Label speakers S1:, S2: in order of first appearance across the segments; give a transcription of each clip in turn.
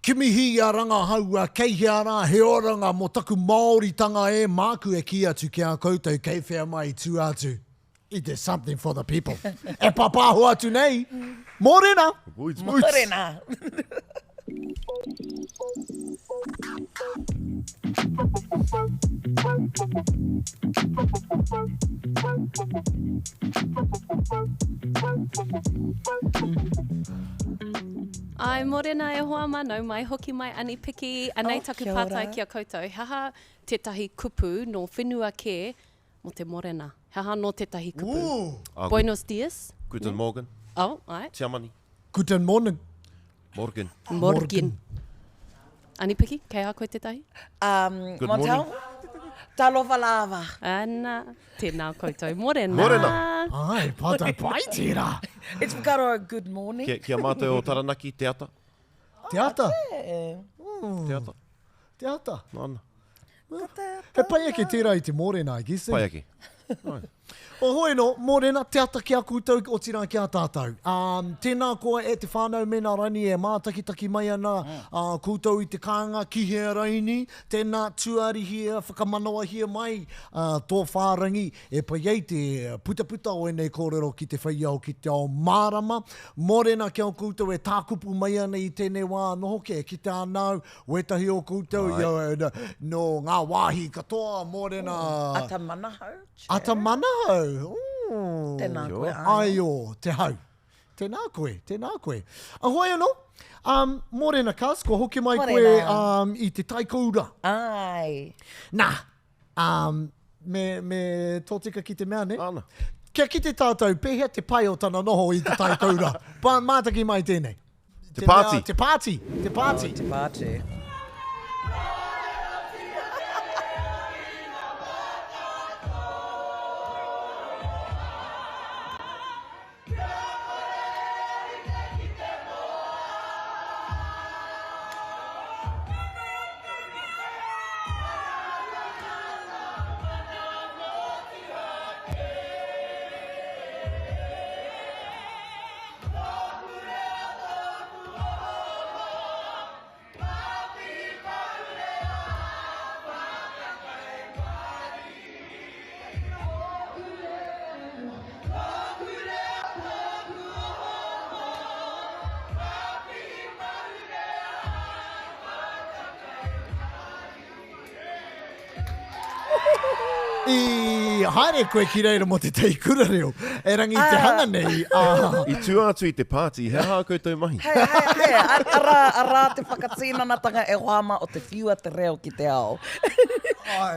S1: Kimihi a ranga haua, kei hea rā he oranga mo taku Māoritanga e māku e ki atu ki a koutou kei whea mai tū atu. It is something for the people. E papaho atu nei. Mōrena!
S2: Mōrena!
S3: Ai, mōrena e hoa mano, mai hoki mai ani piki, anei taku pātai ki a koutou. Haha tetahi kupu no whenua ke mo te mōrena. Haha no tetahi kupu. Buenos dias.
S4: Guten Morgen.
S3: Oh, ai.
S4: Tiamani.
S1: Guten Morgen.
S4: Morgen.
S3: Morgen. Ani piki, kei a koe tetahi?
S4: Good morning.
S2: Talofa lava.
S3: Ana, tēnā koutou. Mōrena.
S4: Mōrena.
S1: Ai, pātai pai tērā.
S2: It's Makaurau, good morning.
S4: Kia mātou o Taranaki, te ata.
S1: Te ata.
S4: Te ata.
S1: Te ata.
S4: Nāna.
S1: He pai ake tērā i te mōrena, I guess.
S4: Pai ake.
S1: O hoi no, mōrena, te ata ki a koutou o tira ki a tātou. Tēnā koa e te whānau mena rani e mātakitaki mai ana koutou i te kānga ki hea raini. Tēnā tuari hea, whakamanawa hea mai tō whārangi. E pai ei te puta o enei kōrero ki te whaiau ki te ao mārama. Mōrena ki a koutou e tākupu mai ana i tēnei wā noho ke ki te anau. Wetahi o koutou no ngā wāhi katoa, mōrena.
S2: Ata manahau.
S1: Ata manahau.
S2: Tēnā koe.
S1: Ai o, te hau. Tēnā koe. Ahoi anō, mōrena kas, ko hoki mai koe i te taikoura.
S2: Ai.
S1: Nā, me tōtika ki te mea, ne?
S4: Ana.
S1: Kia ki te tātou, pēhea te pai o tana noho i te taikoura. Mātaki mai tēnei.
S4: Te pāti.
S1: Te pāti.
S2: Te pāti.
S1: I haere koe ki reira mo te teikura reo. E rangi te hanga nei.
S4: I tū atu i te pāti, he haa koutou mahi.
S2: Hei, ara te whakatīnanatanga e whāma o te whiua te reo ki te ao.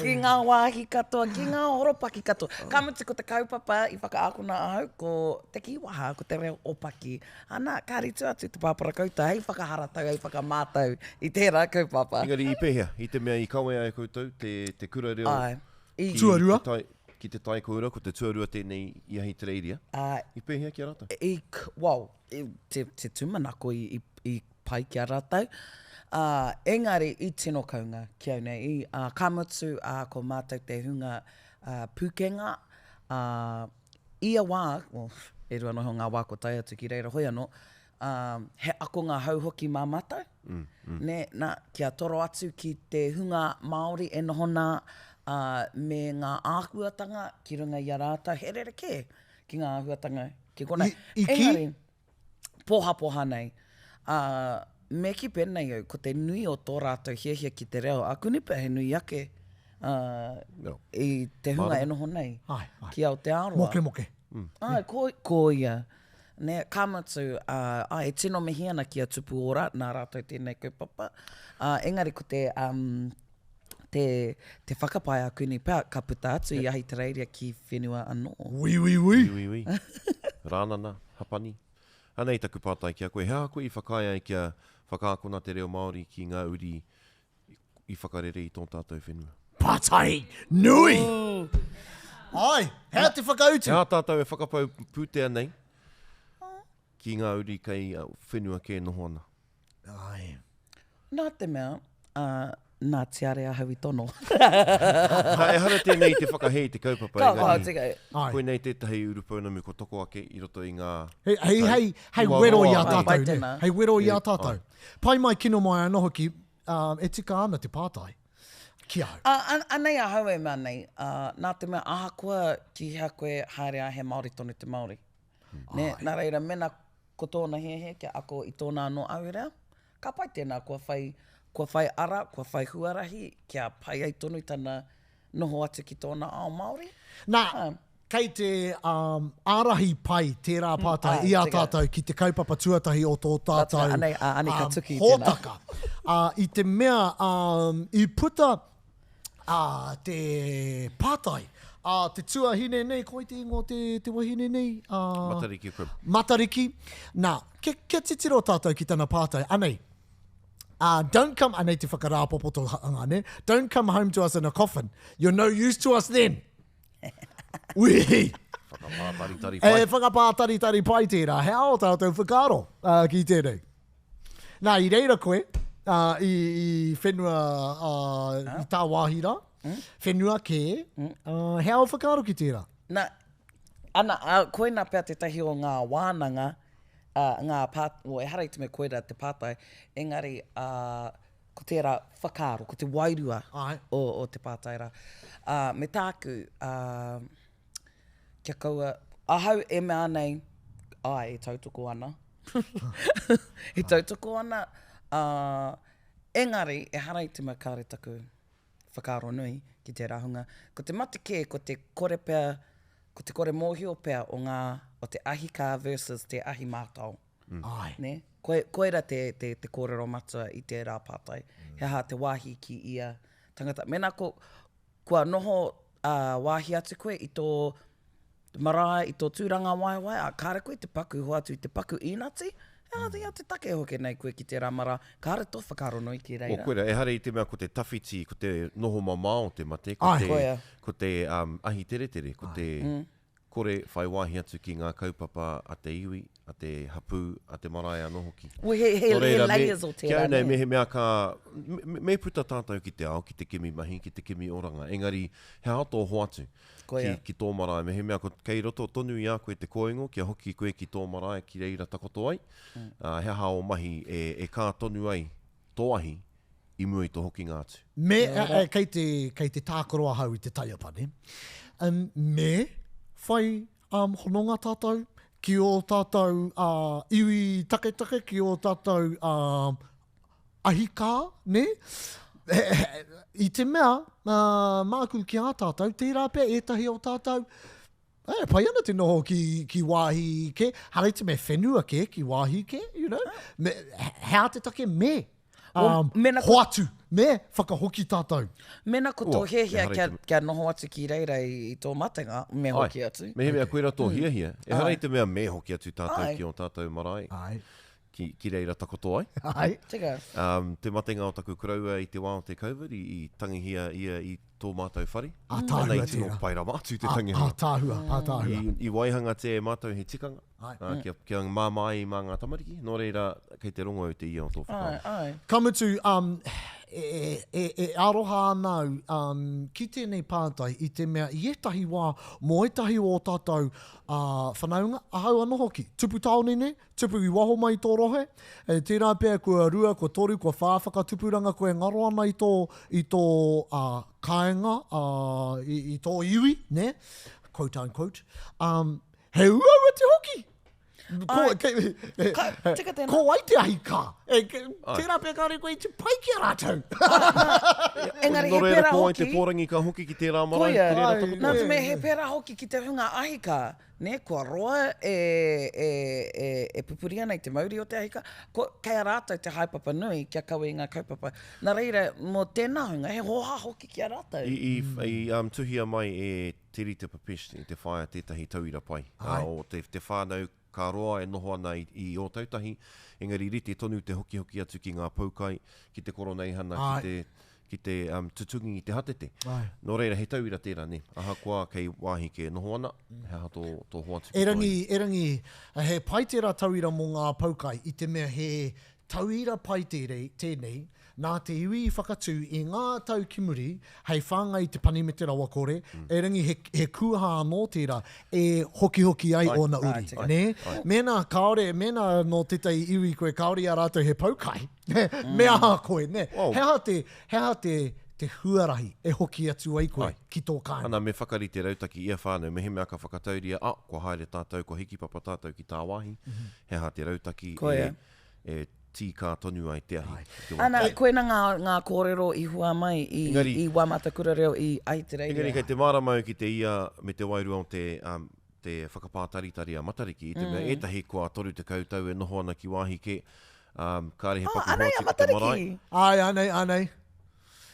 S2: Ki ngā wāhi katoa, ki ngā horopaki katoa. Kamuti ko te kaupapa i whakaakuna ahau, ko te kiwaha, ko te reo opaki. Ana, kāri tū atu te pāpara koutou, hei whakaharatau, hei whakamātau i tērā kaupapa.
S4: Engari i pēhea, i te mea i kawe ai koutou, te kura reo.
S2: Ai.
S1: Tuarua.
S4: Ki te taikoura, ko te tuarua tēnei i ahi te reiria. I pēhea ki a rātou?
S2: Te tumanako i pai ki a rātou. Engari, i tino kaunga ki au nei. Kamutu, ko mātou te hunga pūkenga. Ia wā, e rua noho ngā wā ko tai atu ki reira hoi anō, he ako ngā hau hoki mā mātou. Nā, kia toro atu ki te hunga Māori e nohona me ngā āhuatanga ki runga i a rātou. He rere ke ki ngā āhuatanga ki konei. Engari, poha nei. Me ki pēnei au, ko te nui o tō rātou hiahia ki te reo. A kunipa he nui ake i te hunga e noho nei. Ki au te aroa.
S1: Moke.
S2: Ai, ko ia. Ne, kamutu, e tino mehiana ki a tupu ora, nā rātou tēnei kaupapa. Engari, ko te whakapai a kuni pēr, ka puta atu i ahi te reiria ki whenua anō.
S1: Ui.
S4: Rānana, hapani. Anei taku pātai ki a koe. Hea koe i whakaia i kia whakaakona te reo Māori ki ngā uri i whakarere i tō tātou whenua.
S1: Pātai, nui! Ai, hea te whakautu?
S4: Hea tātou e whakapau pūtea nei ki ngā uri kei whenua ke noho ana.
S1: Ai.
S2: Nā te mea, Nā tiare a hawi tono.
S4: E hara tēnei te whakahei te kaupapa.
S2: Ka tika.
S4: Koe nei tētahi urupaunamu ko toko ake i roto i ngā...
S1: Hei wero i a tātou.
S2: tēnā.
S1: Hei wero i a tātou. Pai mai kino mai anō hoki, e tika ana te pātai. Kia au.
S2: Anei a hau e mea nei, nā te mea ahakoa ki hea koe haere a he Māori tonu te Māori. Nā reira, mena ko tōna he kia ako i tōna anō aurea, ka pai tēnā kua whai ara, kua whai huarahi, kia pai ai tonu i tana noho atu ki tōna ao Māori.
S1: Nā, kei te ārahi pai tērā pātai i a tātou ki te kaupapa tuatahi o tō tātou
S2: Anei ka tuki i tēnā.
S1: hōtaka. I te mea, i puta te pātai, te tuahine nei, koe te ingo te wahine nei.
S4: Matariki crib.
S1: Matariki. Nā, ke titiro tātou ki tana pātai, anei. Don't come, anei te whakarāpopoto hanga, ne? Don't come home to us in a coffin. You're no use to us then. Ui!
S4: Whakapātari pai.
S1: Whakapātari pai tērā. He ao tātou whakaro ki tēnei. Nā, i reira koe, i whenua i tā wāhira, whenua ke, he ao whakaro ki tērā.
S2: Nā, koe nā pēr te tahi o ngā wānanga, e harai te me koera te pātai, engari, ko tērā whakaro, ko te wairua o te pātai rā. Me tāku, kia kaua, ahau e mea nei, e tautoko ana. E tautoko ana. Engari, e harai te me kāre taku whakaro nui ki te rahunga. Ko te mate ke, ko te kore pēr, ko te kore mōhio pēr o te ahi kā versus te ahi mātau. Ne? Koera te kōrero matua i te rā pātai. He ha te wāhi ki ia tangata. Mena kua noho wāhi atu koe i tō marae, i tō tūranga waiwai, kāre koe te paku hoatu i te paku inati. Ia te take hoke nei koe ki te rā mara. Kāre tō whakaro noi ki reira.
S4: O koera, e hare i te mea ko te tawhiti, ko te noho mamao te mate, ko te ahi tere tere, ko te kore whai wāhi atu ki ngā kaupapa a te iwi, a te hapu, a te marae anō hoki.
S2: He layers o te
S4: rā. Kia nei, mea ka... Me puta tātou ki te ao, ki te kimi mahi, ki te kimi oranga. Engari, he ato hoatu ki tō marae. Me he mea ko kei roto tonu i a koe te koengo, kia hoki koe ki tō marae ki reira takoto ai. He hao mahi e kā tonu ai tō ahi i mua i tō hoki ngātu.
S1: Kei te tākoroa hau i te taiapane. Me... whai hononga tātou, ki o tātou iwi take, ki o tātou ahika, ne? I te mea, māku ki a tātou, tērā pē etahi o tātou, pai ana te noho ki wāhi ke, harei te me whenua ke, ki wāhi ke, you know? Hea te take me. Hoatu, me whakahoki tātou.
S2: Mena ko tō hea kia noho atu ki reira i tō matenga, me hoki atu.
S4: Me he mea koera tō hea. E harai te mea me hoki atu tātou ki o tātou marae. Ki reira takoto ai.
S2: Tika.
S4: Te matenga o taku kuraua i te wā o te COVID, i tangihia ia i tō mātou whare.
S1: Tāhua
S4: nei tino paira mātu te tangihia.
S1: Tāhua.
S4: I waihanga te mātou he tikanga. Kia māmai i mā ngā tamariki. Nō reira, kei te rongo o te ia o tō whakaro.
S1: Kamutu, e aroha anau ki tēnei pātai i te mea i etahi wā mō etahi o tātou whanaunga, ahau anō hoki. Tupu taone ne, tupu i waho mai tō rohe, tērā pēr kua rua, kua toru, kua whāwhaka tupuranga, koe ngaro ana i tō kāinga, i tō iwi, ne? Quote unquote. He ua te hoki! Ko ai te ahi kā. Tērā pēr kāre koe i te pai ki a rātou.
S2: Engari
S4: he
S2: pēra
S4: hoki. Nō reira ko ai te
S2: hoki.
S4: pōrangi ka hoki ki tērā marae.
S2: Nā te me he pēra hoki ki te hunga ahika. Ne, kua roa e pupuri ana i te mauri o te ahika. Kei a rātou te haipapa nui kia kaua i ngā kaupapa. Nā reira, mō tēnā hunga, he hoha hoki ki a rātou.
S4: I tuhia mai e tiri te papesh i te whaia tētahi tauira pai. O te whānau ka roa e noho ana i o tautahi, engari rite tonu te hoki atu ki ngā paukai, ki te koroneihana, ki te tutungi i te hatete. Nō reira, he tauira tērā ne. Aha koa kei wāhi ke noho ana, he aha tō hoatu.
S1: E rangi, he pai tērā tauira mō ngā paukai, i te mea he tauira pai tēnei, nā te iwi whakatū i ngā tau kimuri, hei whāngai te pani me te rawa kore, e rangi he kuaha anō tērā, e hoki ai ona uri. Ne? Mena kaore, mena no tetai iwi koe kaore a rātou he paukai. Mea koe, ne? Heha te huarahi e hoki atu ai koe ki tō kāinga.
S4: Ana me whakarite rautaki ia whānau, me he mea ka whakatauria, kua haere tātou, kua hiki papa tātou ki tā wāhi, heha te rautaki e tī kā tonu ai te ahi.
S2: Ana, koe na ngā kōrero i hua mai i wāmatakura reo i Aotearoa.
S4: Engari, kei te māramau ki te ia me te wairua o te whakapātaritari a matariki, i te mea etahi kua toru te kautau e noho ana ki wāhi ke, kāre he paku
S2: Anei a
S4: hoa ki te marae.
S1: Ai, anei.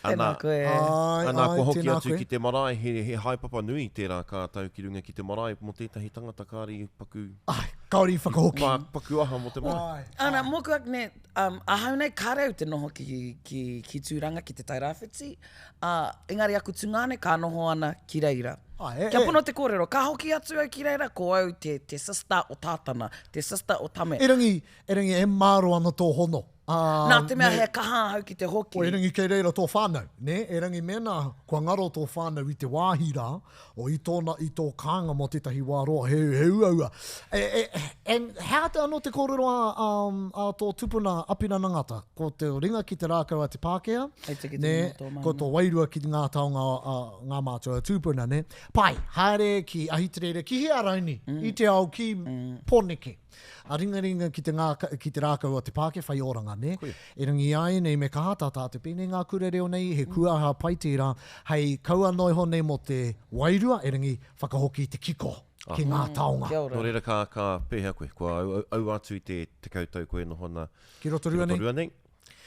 S4: Ana ko hoki atu
S1: koe.
S4: ki te marae, he haipapa nui tērā kā tau ki runga ki te marae, mo tētahi tangata kāri paku...
S1: Ai, kaori whakahoki.
S4: Paku aha mo te marae.
S2: Ana, moku ak ne, ahau nei kāreu te noho ki tūranga, ki te tairawhiti. Engari aku tungane ka noho ana ki reira. Kia pono te kōrero, ka hoki atu au ki reira, ko au te sister o tātana, te sister o tame.
S1: E rangi e māro ana tō hono.
S2: Nā te mea he kaha hau ki te hoki.
S1: O e rangi kei reira tō whānau, ne? E rangi mena, kua ngaro tō whānau i te wāhira, o i tō kānga mo tētahi wā roa, heu aua. Hea te anō te kōrero a tō tupuna apina nangata, ko te ringa ki te rākau a te Pākehā, ne? Ko tō wairua ki ngā taonga ngā mātua tupuna, ne? Pai, haere ki Ahitereiria, ki hea rauni, i te au ki Poneke. A ringa ki te rākau a te Pāke whai oranga, ne? E rangi ai nei me kahata tātou pēne ngā kurereo nei, he kuaha pai tērā, hei kaua noiho nei mo te wairua, e rangi whakahoki te kiko ki ngā taonga.
S4: Nō reira ka pēhea koe, kua au atu i te kautau koe noho na
S1: Ki rotorua nei.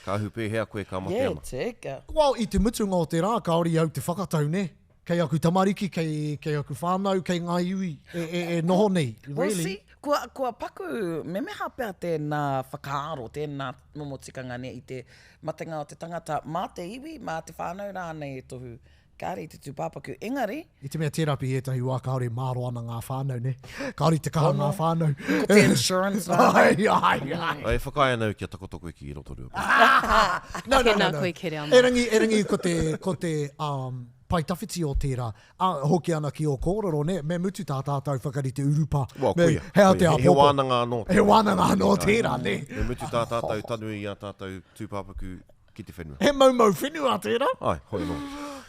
S4: Ka ahu pēhea koe ka mate ana.
S2: Teka.
S1: Well, i te mutunga o te rā, kaori au te whakatau, ne? Kei aku tamariki, kei aku whānau, kei ngā iwi, e noho nei, really.
S2: Kua paku memeha pēr tēnā whakaaro, tēnā momotikanga ne i te matenga o te tangata, mā te iwi, mā te whānau rānei e tohu. Kāre i te tūpāpaku. Engari.
S1: I te mea terapi etahi wā kaore māro ana ngā whānau, ne? Kaore te kaha ngā whānau.
S2: Ko te insurance rānei.
S1: Ai.
S4: E whakaia nau ki a takotoko e ki i rotorua.
S1: No.
S3: Koe kere ama.
S1: E rangi ko te pai tawhiti o tērā. Hoki ana ki o kōrero, ne? Me mutu tā tātou whakarite urupa.
S4: He wānanga anō.
S1: He wānanga anō tērā, ne?
S4: Me mutu tā tātou tanui i a tātou tūpāpaku ki te whenua.
S1: He maumau whenua tērā.
S4: Ai, hoi no.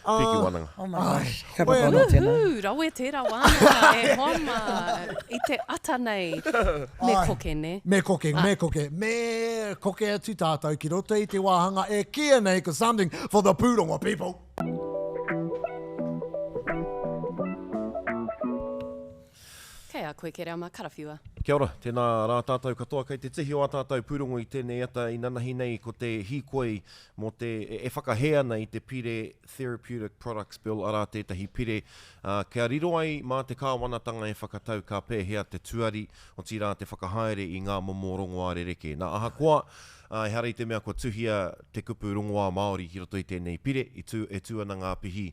S4: Piki wānanga.
S2: Oh my gosh. Ka papono tēnā.
S3: Rawe tērā wānanga e homa i te ata nei. Me koke, ne?
S1: Me koke. Me koke atu tātou ki roto i te wāhanga e kia nei ko something for the Pūronga people.
S3: Kei a koe kere ama karawhiua.
S4: Kia ora, tēnā rā tātou katoa kei te tihi o a tātou pūrongo i tēnei ata i nanahi nei ko te hīkoi mo te e whakahea nei te pire Therapeutic Products Bill a rā tētahi pire. Kia riro ai mā te kāwanatanga e whakatau ka pēhea te tuari o tī rā te whakahaere i ngā momo rongoa rereke. Nā aha koa, he harei te mea kua tuhia te kupu rongoa Māori ki roto i tēnei pire, e tuana ngā pihi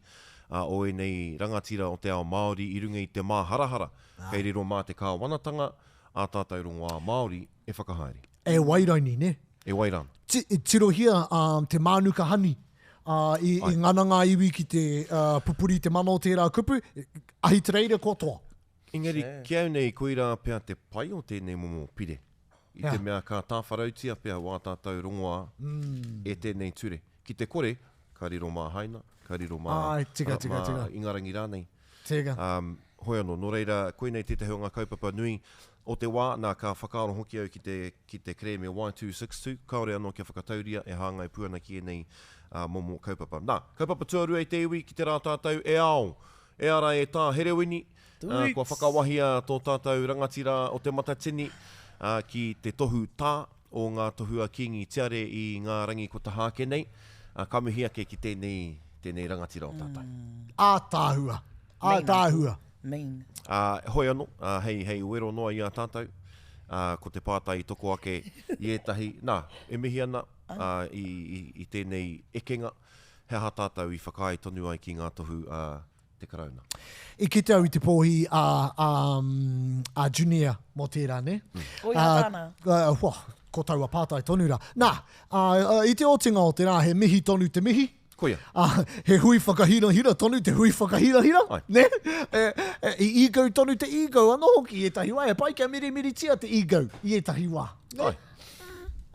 S4: o e nei rangatira o te ao Māori i runga i te mā harahara. Kei riro mā te kāwanatanga, a tātou rongoa Māori e whakahaere.
S1: E wairaini, ne?
S4: E wairan.
S1: Tirohia te mānuka hani. I ngana ngā iwi ki te pupuri te mana o tērā kupu, Ahitereiria kotoa.
S4: Engari, kia au nei koira pia te pai o tēnei momo pire. I te mea ka tāwharautia pia wā tātou rongoa e tēnei ture. Ki te kore, ka riro mā haina, ka riro mā
S1: tika.
S4: ingarangi rānei.
S1: Tika.
S4: Hoi anō, nō reira, koe nei tētahi o ngā kaupapa nui, o te wā, nā ka whakaaro hoki au ki te kreme Y262, kaore anō kia whakatauria, e hāngai puana ki e nei momo kaupapa. Nā, kaupapa tuarua i te iwi, ki te rā tātou, e ao, e ara e tā herewini, kua whakawahia tō tātou rangatira o te matatini, ki te tohu tā o ngā tohua kingi tiare i ngā rangi ko ta hāke nei, kamuhia ke ki tēnei rangatira o tātou.
S1: Tāhua.
S2: Mean.
S4: Hoi anō, hei uero noa i a tātou, ko te pātai i toko ake i etahi, e mihi ana i tēnei ekenga, he ha tātou i whakai tonu ai ki ngā tohu te karauna.
S1: I kite au i te pōhi a junior mo tērā, ne?
S2: O ia tāna.
S1: ko taua pātai tonu rā. Nā, i te otinga o te rā, he mihi tonu te mihi.
S4: Koia.
S1: He hui whakahira tonu te hui whakahira. Ne? I ego tonu te ego, anō hoki e tahi wā. E pai kia miri tia te ego i e tahi wā.
S4: Ai.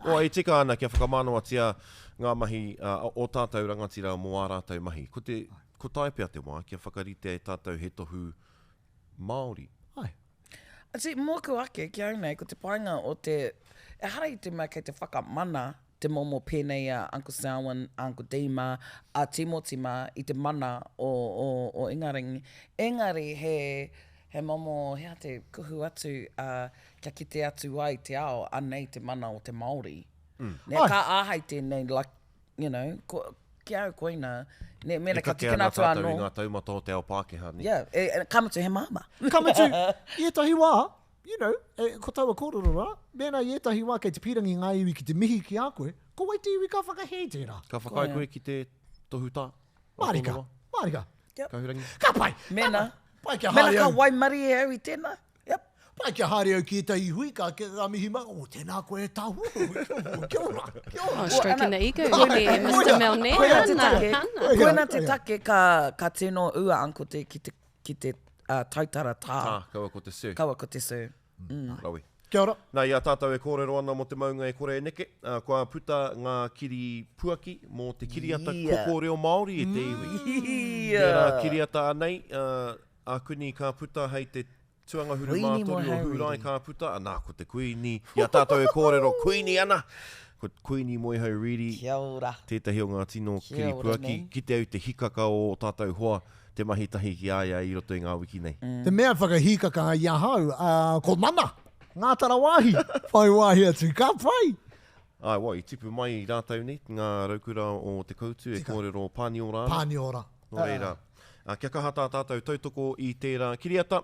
S4: O, e tika ana kia whakamanoa tia ngā mahi o tātou rangatira mō ā rātou mahi. Ko tae pia te wā, kia whakarite e tātou he tohu Māori.
S1: Ai.
S2: Ati, mōku ake, kia au nei, ko te painga o te... E hara i te mai kei te whakamana, te momo pēnei a Uncle Samhain, Uncle Dima, a Timoti mā i te mana o Ingaringi. Engari he momo, hea te kuhu atu, kia kite atu ai te ao, anei te mana o te Māori. Nea ka āhei tēnei, like, you know, kia au koina, mena ka tikina atu anō.
S4: I ngā taumata o te ao Pākehā.
S2: Yeah, kamatu he māma.
S1: Kamatu, i e tahi wā, you know, ko taua kōrero rā, mena i e tahi wā kei te pirangi ngā iwi ki te mihi ki a koe, ko wai te iwi ka whakahē tērā.
S4: Ka whakai koe ki te tohu tā.
S1: Marika.
S2: Yep.
S4: Ka hurangi.
S1: Ka pai.
S2: Mena.
S1: Pai kia
S2: Mena
S1: haere
S2: ka
S1: au.
S2: wai mari e au i tēnā. Yep.
S1: Pai kia haere au ki e tahi hui ka mihi ma. O, tēnā koe e tahu. Kia ora.
S3: Oh, stroking the ego, really, Mr. Melnea.
S2: Koina te take ka tino ua anko te ki te tautara tā.
S4: Kaua ko te sū.
S2: Kaua ko te sū.
S4: Rawi.
S1: Kia ora.
S4: Nā, ia tātou e kōrero ana mo te maunga e kore e neke. Kua puta ngā kiri puaki mō te kiriata koko reo Māori e te iwi. Tērā kiriata anei, a kuni ka puta hei te tuanga huru mātori o hurai ka puta. Nā, ko te kuini. Ia tātou e kōrero kuini ana. Ko kuini moi hau riri.
S2: Kia ora.
S4: Tētahi o ngā tino kiri puaki. Ki te au te hikaka o tātou hoa. Te mahi tahi ki aia i roto i ngā wiki nei.
S1: Te mea whakahikaka i ahau, ko mana, ngā tara wāhi, whai wāhi atu, ka pai.
S4: Ai, wai, tipu mai i rātou ni, ngā raukura o te koutu, e kōrero pāniora.
S1: Pāniora.
S4: Nō reira. Kia kahata tātou tautoko i tērā kiriata,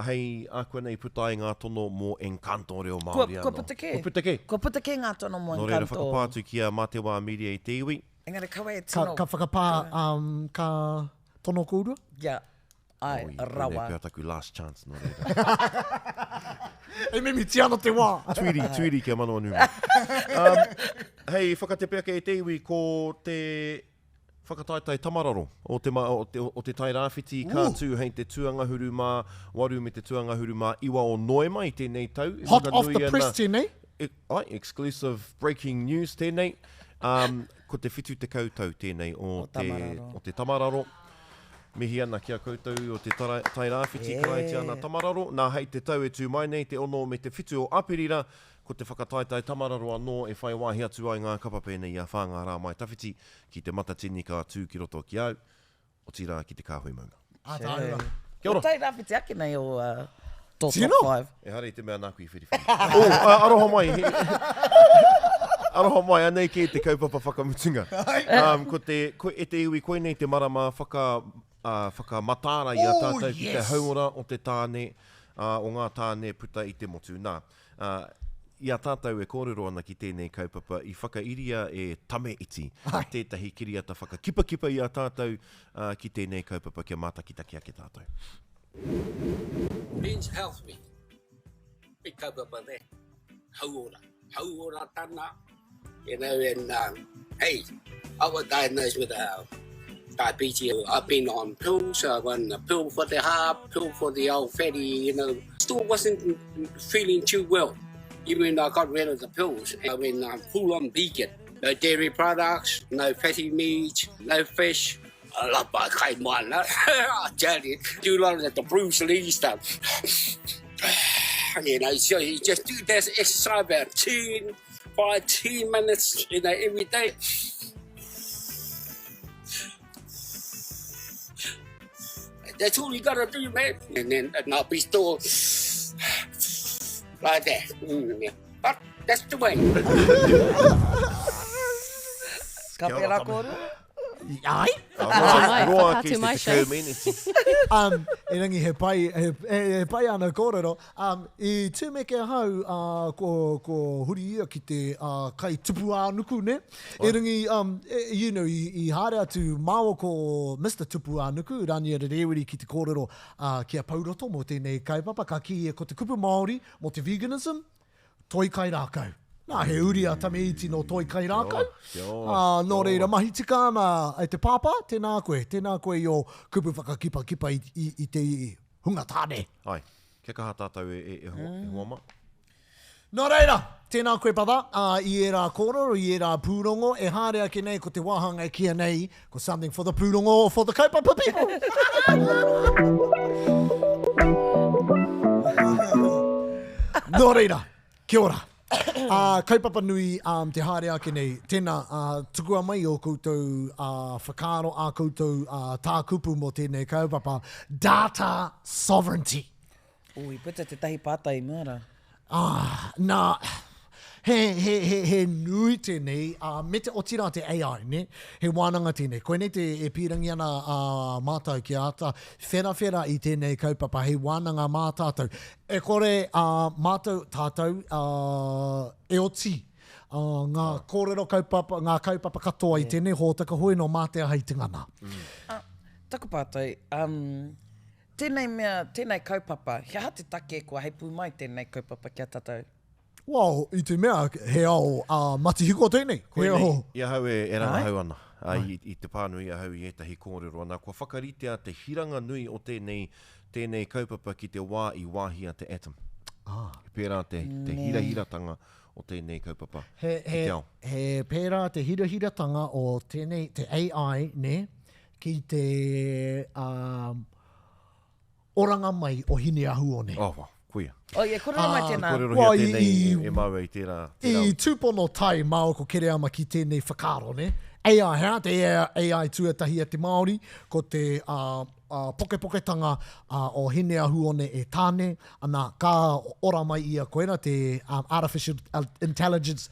S4: hei a koe nei putai ngā tono mō Encanto reo Māori ana.
S2: Ko putake.
S4: Ko putake.
S2: Ko putake ngā tono mō
S4: Nō reira
S2: Encanto.
S4: whakapātu kia mā te wā media i te iwi.
S2: Engari kawe e tino.
S1: Ka whakapā, ka tono kōrua?
S2: Yeah. Ai, rawa.
S4: Koe pia taku last chance, nō reira.
S1: E mimi tiana te wā.
S4: Tuiri kia manoa numa. Hei, whakatepeake e te iwi ko te whakataitai tamararo o te tai rāwhiti kātū hei te tuangahuru mā waru me te tuangahuru mā iwa o Noema i tēnei tau.
S1: Hot off the press tēnei.
S4: Ai, exclusive breaking news tēnei. Ko te whitu te kautau tēnei o te tamararo. Mihi ana kia koutou o te tai rāwhiti kai te ana tamararo. Nā hei te tau e tū mai nei te ono me te whitu o apirira. Ko te whakataitai tamararo anō e whai wāhi atu ai ngā kapapene i a whāngā rā mai tawhiti ki te matatini ka tū ki roto ki au. O tira ki te kāhui maunga.
S1: Tāura.
S4: Kia ora.
S2: O tai rāwhiti ake nei o top 5.
S4: E hare te mea nāku i whiriwhiri. Aroha mai. Aroha mai anei ki te kaupapa whakamutunga. Ko e te iwi koe nei te marama whakamatara i a tātou ki te haumora o te tāne, o ngā tāne puta i te motu. Nā, i a tātou e kōrero ana ki tēnei kaupapa i whakairia e tame iti. Tētahi kiriata whakakipa i a tātou ki tēnei kaupapa kia mātakitaki ake tātou.
S5: Men's Health Week. E kaupapa there. Hauora tana. You know, and hey, I was diagnosed with diabetes. I've been on pills. I went a pill for the heart, pill for the old fatty, you know. Still wasn't feeling too well. Even I got rid of the pills. I went full on vegan. No dairy products, no fatty meat, no fish. I love my kind one. I tell you, do a lot of the Bruce Lee stuff. You know, so you just do this exercise about 10 minutes, you know, every day. That's all you gotta do, man. And I'll be still like that. But that's the way.
S2: Ka pera kōru?
S1: Ai?
S4: Roa ki te community.
S1: E rangi he pai ana kōrero. I tūmeke hau ko huri ia ki te kai tupu ānuku, ne? E rangi, you know, I haere atu māo ko Mr. Tupu ānuku, rani e rewiri ki te kōrero kia pauroto mo tēnei kaipapa, ka ki e ko te kupu Māori mo te veganism, toi kai rākau. Nā he uri a tame iti no toi kai rākau. Nō reira, mahi tika ana e te pāpā, tēnā koe i o kupu whakakipa i te hunga tāne.
S4: Ai, kia kaha tātou e huama.
S1: Nō reira, tēnā koe pata, i e rā kōrero, i e rā pūrongo, e hārea ki nei ko te wāhanga kia nei, ko something for the pūrongo or for the kaupapa people. Nō reira, kia ora. Kaupapa nui te hārea ki nei, tēnā tukua mai o koutou whakaaro a koutou tā kupu mo tēnei kaupapa, Data Sovereignty.
S2: Ui, puta te tahi pātai mara.
S1: Nā, he nui tēnei, me te otira te AI, ne? He wānanga tēnei. Koe nei te e pīrangi ana mātou ki ata, whera i tēnei kaupapa, he wānanga mātātou. E kore mātou tātou e oti ngā kōrero kaupapa, ngā kaupapa katoa i tēnei hōtaka hoi no mātea hei tingana.
S2: Taku pātai, tēnei mea, tēnei kaupapa, hea te take kua hei pū mai tēnei kaupapa kia tātou?
S1: Wow, i te mea, he au matihiko tēnei.
S4: Koe nei, ia hau e ranga hau ana. I te pānui ia hau i etahi kōrero ana. Kua whakaritea te hiranga nui o tēnei kaupapa ki te wā i wāhia te atom. Pērā te hirahiratanga o tēnei kaupapa.
S1: He pērā te hirahiratanga o tēnei, te AI, ne, ki te oranga mai o hine ahu o ne.
S4: Kuia.
S2: Ie, korero mai tēnā.
S4: Korero hea tēnei e maua i tērā.
S1: I tūpono tai mao ko kere ama ki tēnei whakaro, ne? AI, hea, te AI tuatahi a te Māori, ko te poke-poketanga o hine ahu o ne e tāne, ana ka ora mai ia koera te artificial intelligence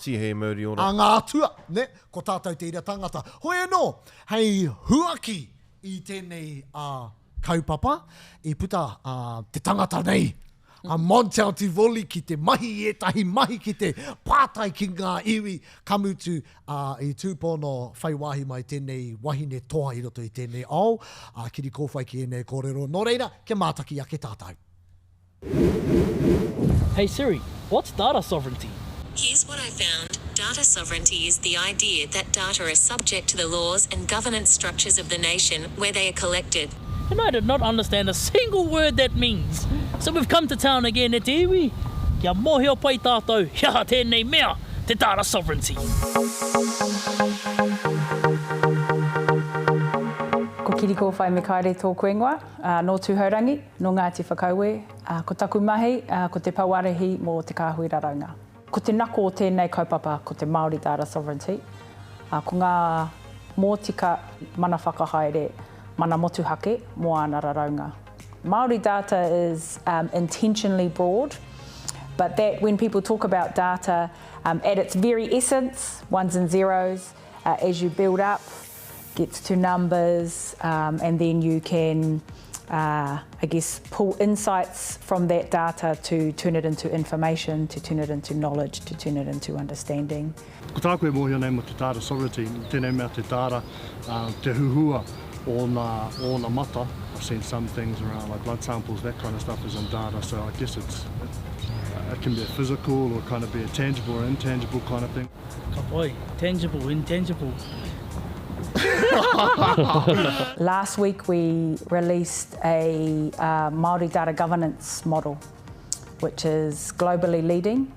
S4: Ti hei mauri ora.
S1: ngā atua, ne? Ko tātou te ira tangata. Hoi anō, hei huaki i tēnei kaupapa, i puta te tangata nei. Montel Tivoli ki te mahi etahi mahi ki te pātai ki ngā iwi kamutu i tūpono whaiwahi mai tēnei wahine toa i roto i tēnei au. Kirikowhai ki enei kōrero. Nō reira, ke mātaki ake tātou.
S6: Hey Siri, what's data sovereignty?
S7: Here's what I found. Data sovereignty is the idea that data are subject to the laws and governance structures of the nation where they are collected.
S6: And I did not understand a single word that means. So we've come to town again, e te iwi. Kia mōhio pai tātou, hea tēnei mea, te data sovereignty.
S8: Ko Kirikowhai Mikaere tōku ingoa, no tūhaurangi, no Ngāti Whakauwe, ko taku mahi, ko te pauarehi mō te kāhui raraunga. Ko te nako o tēnei kaupapa, ko te Māori Data Sovereignty, ko ngā mōtika mana whakahaere, mana motuhake, mō ana raraunga. Māori data is intentionally broad, but that when people talk about data, at its very essence, ones and zeros, as you build up, gets to numbers, and then you can, I guess, pull insights from that data to turn it into information, to turn it into knowledge, to turn it into understanding.
S9: Ko tākoe mōhio nei mo te data sovereignty, tēnei mea te data, te huhua o nā mata. I've seen some things around like blood samples, that kind of stuff is in data, so I guess it can be a physical or kind of be a tangible or intangible kind of thing.
S6: Ka pai, tangible, intangible.
S8: Last week we released a Māori data governance model, which is globally leading,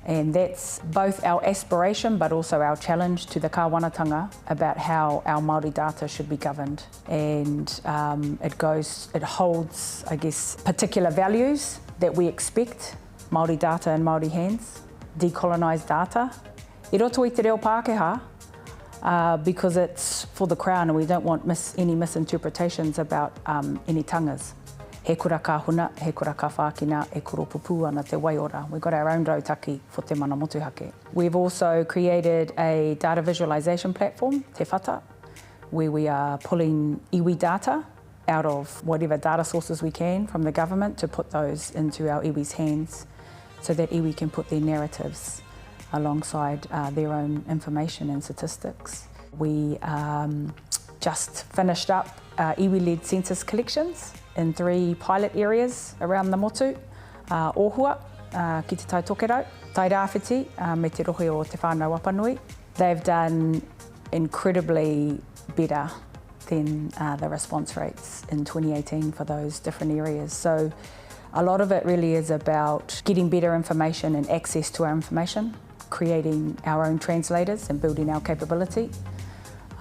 S8: and that's both our aspiration but also our challenge to the kāwanatanga about how our Māori data should be governed. And it holds, I guess, particular values that we expect Māori data in Māori hands, decolonised data. I roto I te reo Pākehā, because it's for the Crown and we don't want any misinterpretations about any tangas. He kura ka huna, he kura ka whākina, e kuro pupu ana te waiora. We've got our own rautaki for te mana motuhake. We've also created a data visualisation platform, Te Whata, where we are pulling iwi data out of whatever data sources we can from the government to put those into our iwi's hands so that iwi can put their narratives alongside their own information and statistics. We just finished up iwi-led census collections in 3 pilot areas around the motu, Ohua, ki te Tai Tokerau, tai rāwhiti me te rohe o te whānau Wapanui. They've done incredibly better than the response rates in 2018 for those different areas. So a lot of it really is about getting better information and access to our information, creating our own translators and building our capability,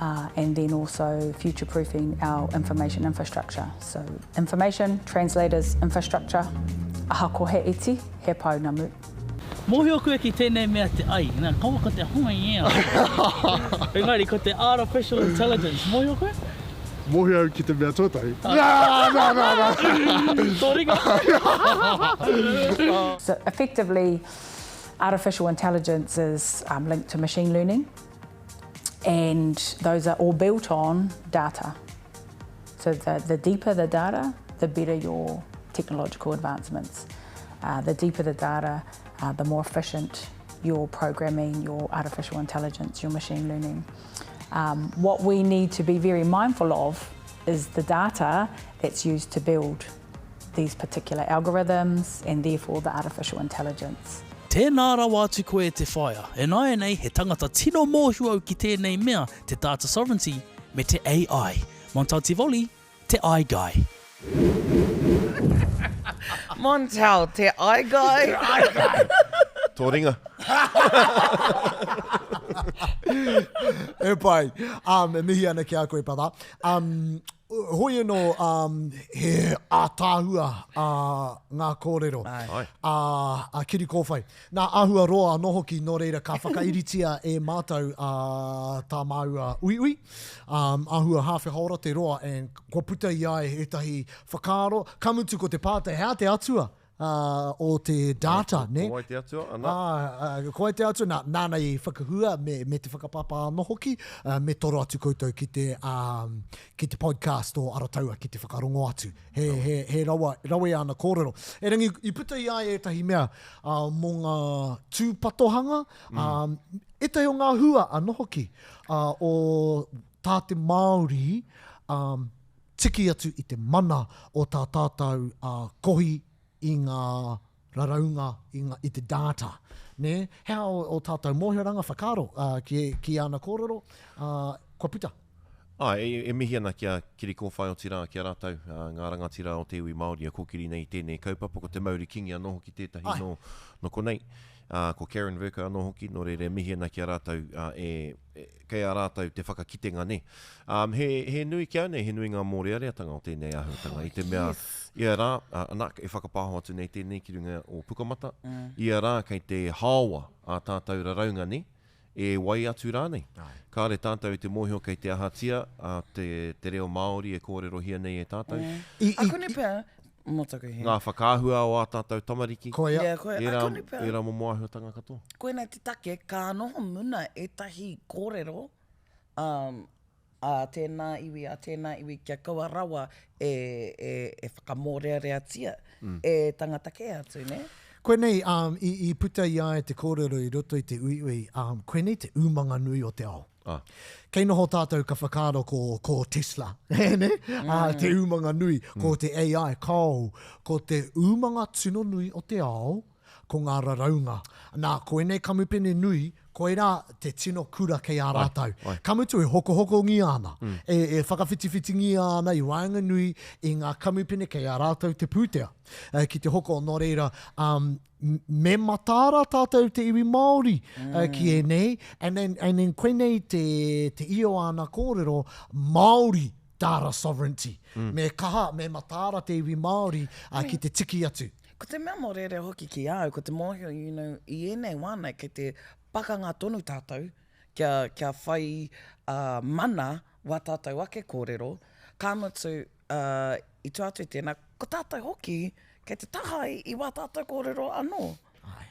S8: and then also future-proofing our information infrastructure. So information, translators, infrastructure, aha ko he iti, he pau na mu.
S6: Mohi o koe ki tēnei mea te ai, nā kaua ko te hunga ia. Engari, ko te artificial intelligence, mohi o koe?
S9: Mohi au ki te mea tōtai.
S6: Tōringa.
S8: So effectively, artificial intelligence is linked to machine learning, and those are all built on data. So the deeper the data, the better your technological advancements. The deeper the data, the more efficient your programming, your artificial intelligence, your machine learning. What we need to be very mindful of is the data that's used to build these particular algorithms and therefore the artificial intelligence.
S6: Tēnā rawa atu koe te whaia, e nai nei he tangata tino mōhio au ki tēnei mea te Data Sovereignty me te AI. Montau te voli, te AI Guy.
S2: Montau, te AI Guy.
S4: Tōringa.
S1: E pai, e mihi ana ki a koe pata. Hoi anō he ātāhua ngā kōrero. A Kirikowhai. Nā āhua roa anō hoki nō reira ka whakairitia e mātou tā maua uiui. Āhua hawhi haora te roa, and kua puta i ai he tahi whakaaro. Kamutu ko te pātai, hea te atua o te data, ne?
S4: Koe te atua, ana.
S1: Koe te atua, nāna i whakahua me te whakapapa anō hoki, me toro atu koutou ki te podcast o Arataua, ki te whakarongo atu. He rawe ana kōrero. E rangi, i puta i ai e tahi mea mō ngā tūpatohanga, e tahi o ngā hua anō hoki o tā te Māori, tiki atu i te mana o tā tātou kohi i ngā raraunga, i te data. Ne? Hea o tātou mōhiranga whakaro ki ana kōrero, kua puta.
S4: E mihi ana ki a Kirikowhai o tira ki a rātou, ngā rangatira o te iwi Māori a kōkiri nei tēnei kaupapa ko te Māori kingi anō hoki tētahi no konei. Ko Karen Verka anō hoki, no reire mihi ana ki a rātou kei a rātou te whakakitenga ne. He nui kia nei, he nui ngā mōreareatanga o tēnei ahutanga. I te mea, ia rā, anak e whakapāho atu nei tēnei ki runga o pukamata. Ia rā, kei te hāua a tātou raraunga ne, e wai atu rā nei. Kāre tātou te mōhio kei te ahatia, te reo Māori e kōrero hia nei e tātou.
S2: Ako ne pēr,
S4: ngā whakāhua o a tātou tamariki.
S1: Koe ia.
S4: E rā mo moahuatanga katoa.
S2: Koe nei te take, ka noho muna e tahi kōrero, a tēnā iwi kia kaua rawa e whakamōreareatia e tangata ke atu, ne?
S1: Koe nei, i puta i ai te kōrero i roto i te uiui, koe nei te umanga nui o te ao. Kei noho tātou ka whakaaro ko Tesla, ne? Te umanga nui, ko te AI, ko te umanga tino nui o te ao, ko ngā raraunga. Nā, koe nei kamupene nui, koe rā te tino kura kei a rātou. Kamutu e hoko ngi ana, e whakawhitiwhiti ngi ana i wānga nui i ngā kamupene kei a rātou te pūtea. Ki te hoko nō reira, me matara tātou te iwi Māori ki e nei, and then koe nei te io ana kōrero Māori Data Sovereignty. Me kaha, me matara te iwi Māori ki te tiki atu.
S2: Ko te mea mōrere hoki ki au, ko te mōhio, i enei wānei, kei te pakanga tonu tātou, kia whai mana wa tātou ake kōrero, ka mutu i tu atu tēnā, ko tātou hoki, kei te taha i wā tātou kōrero anō.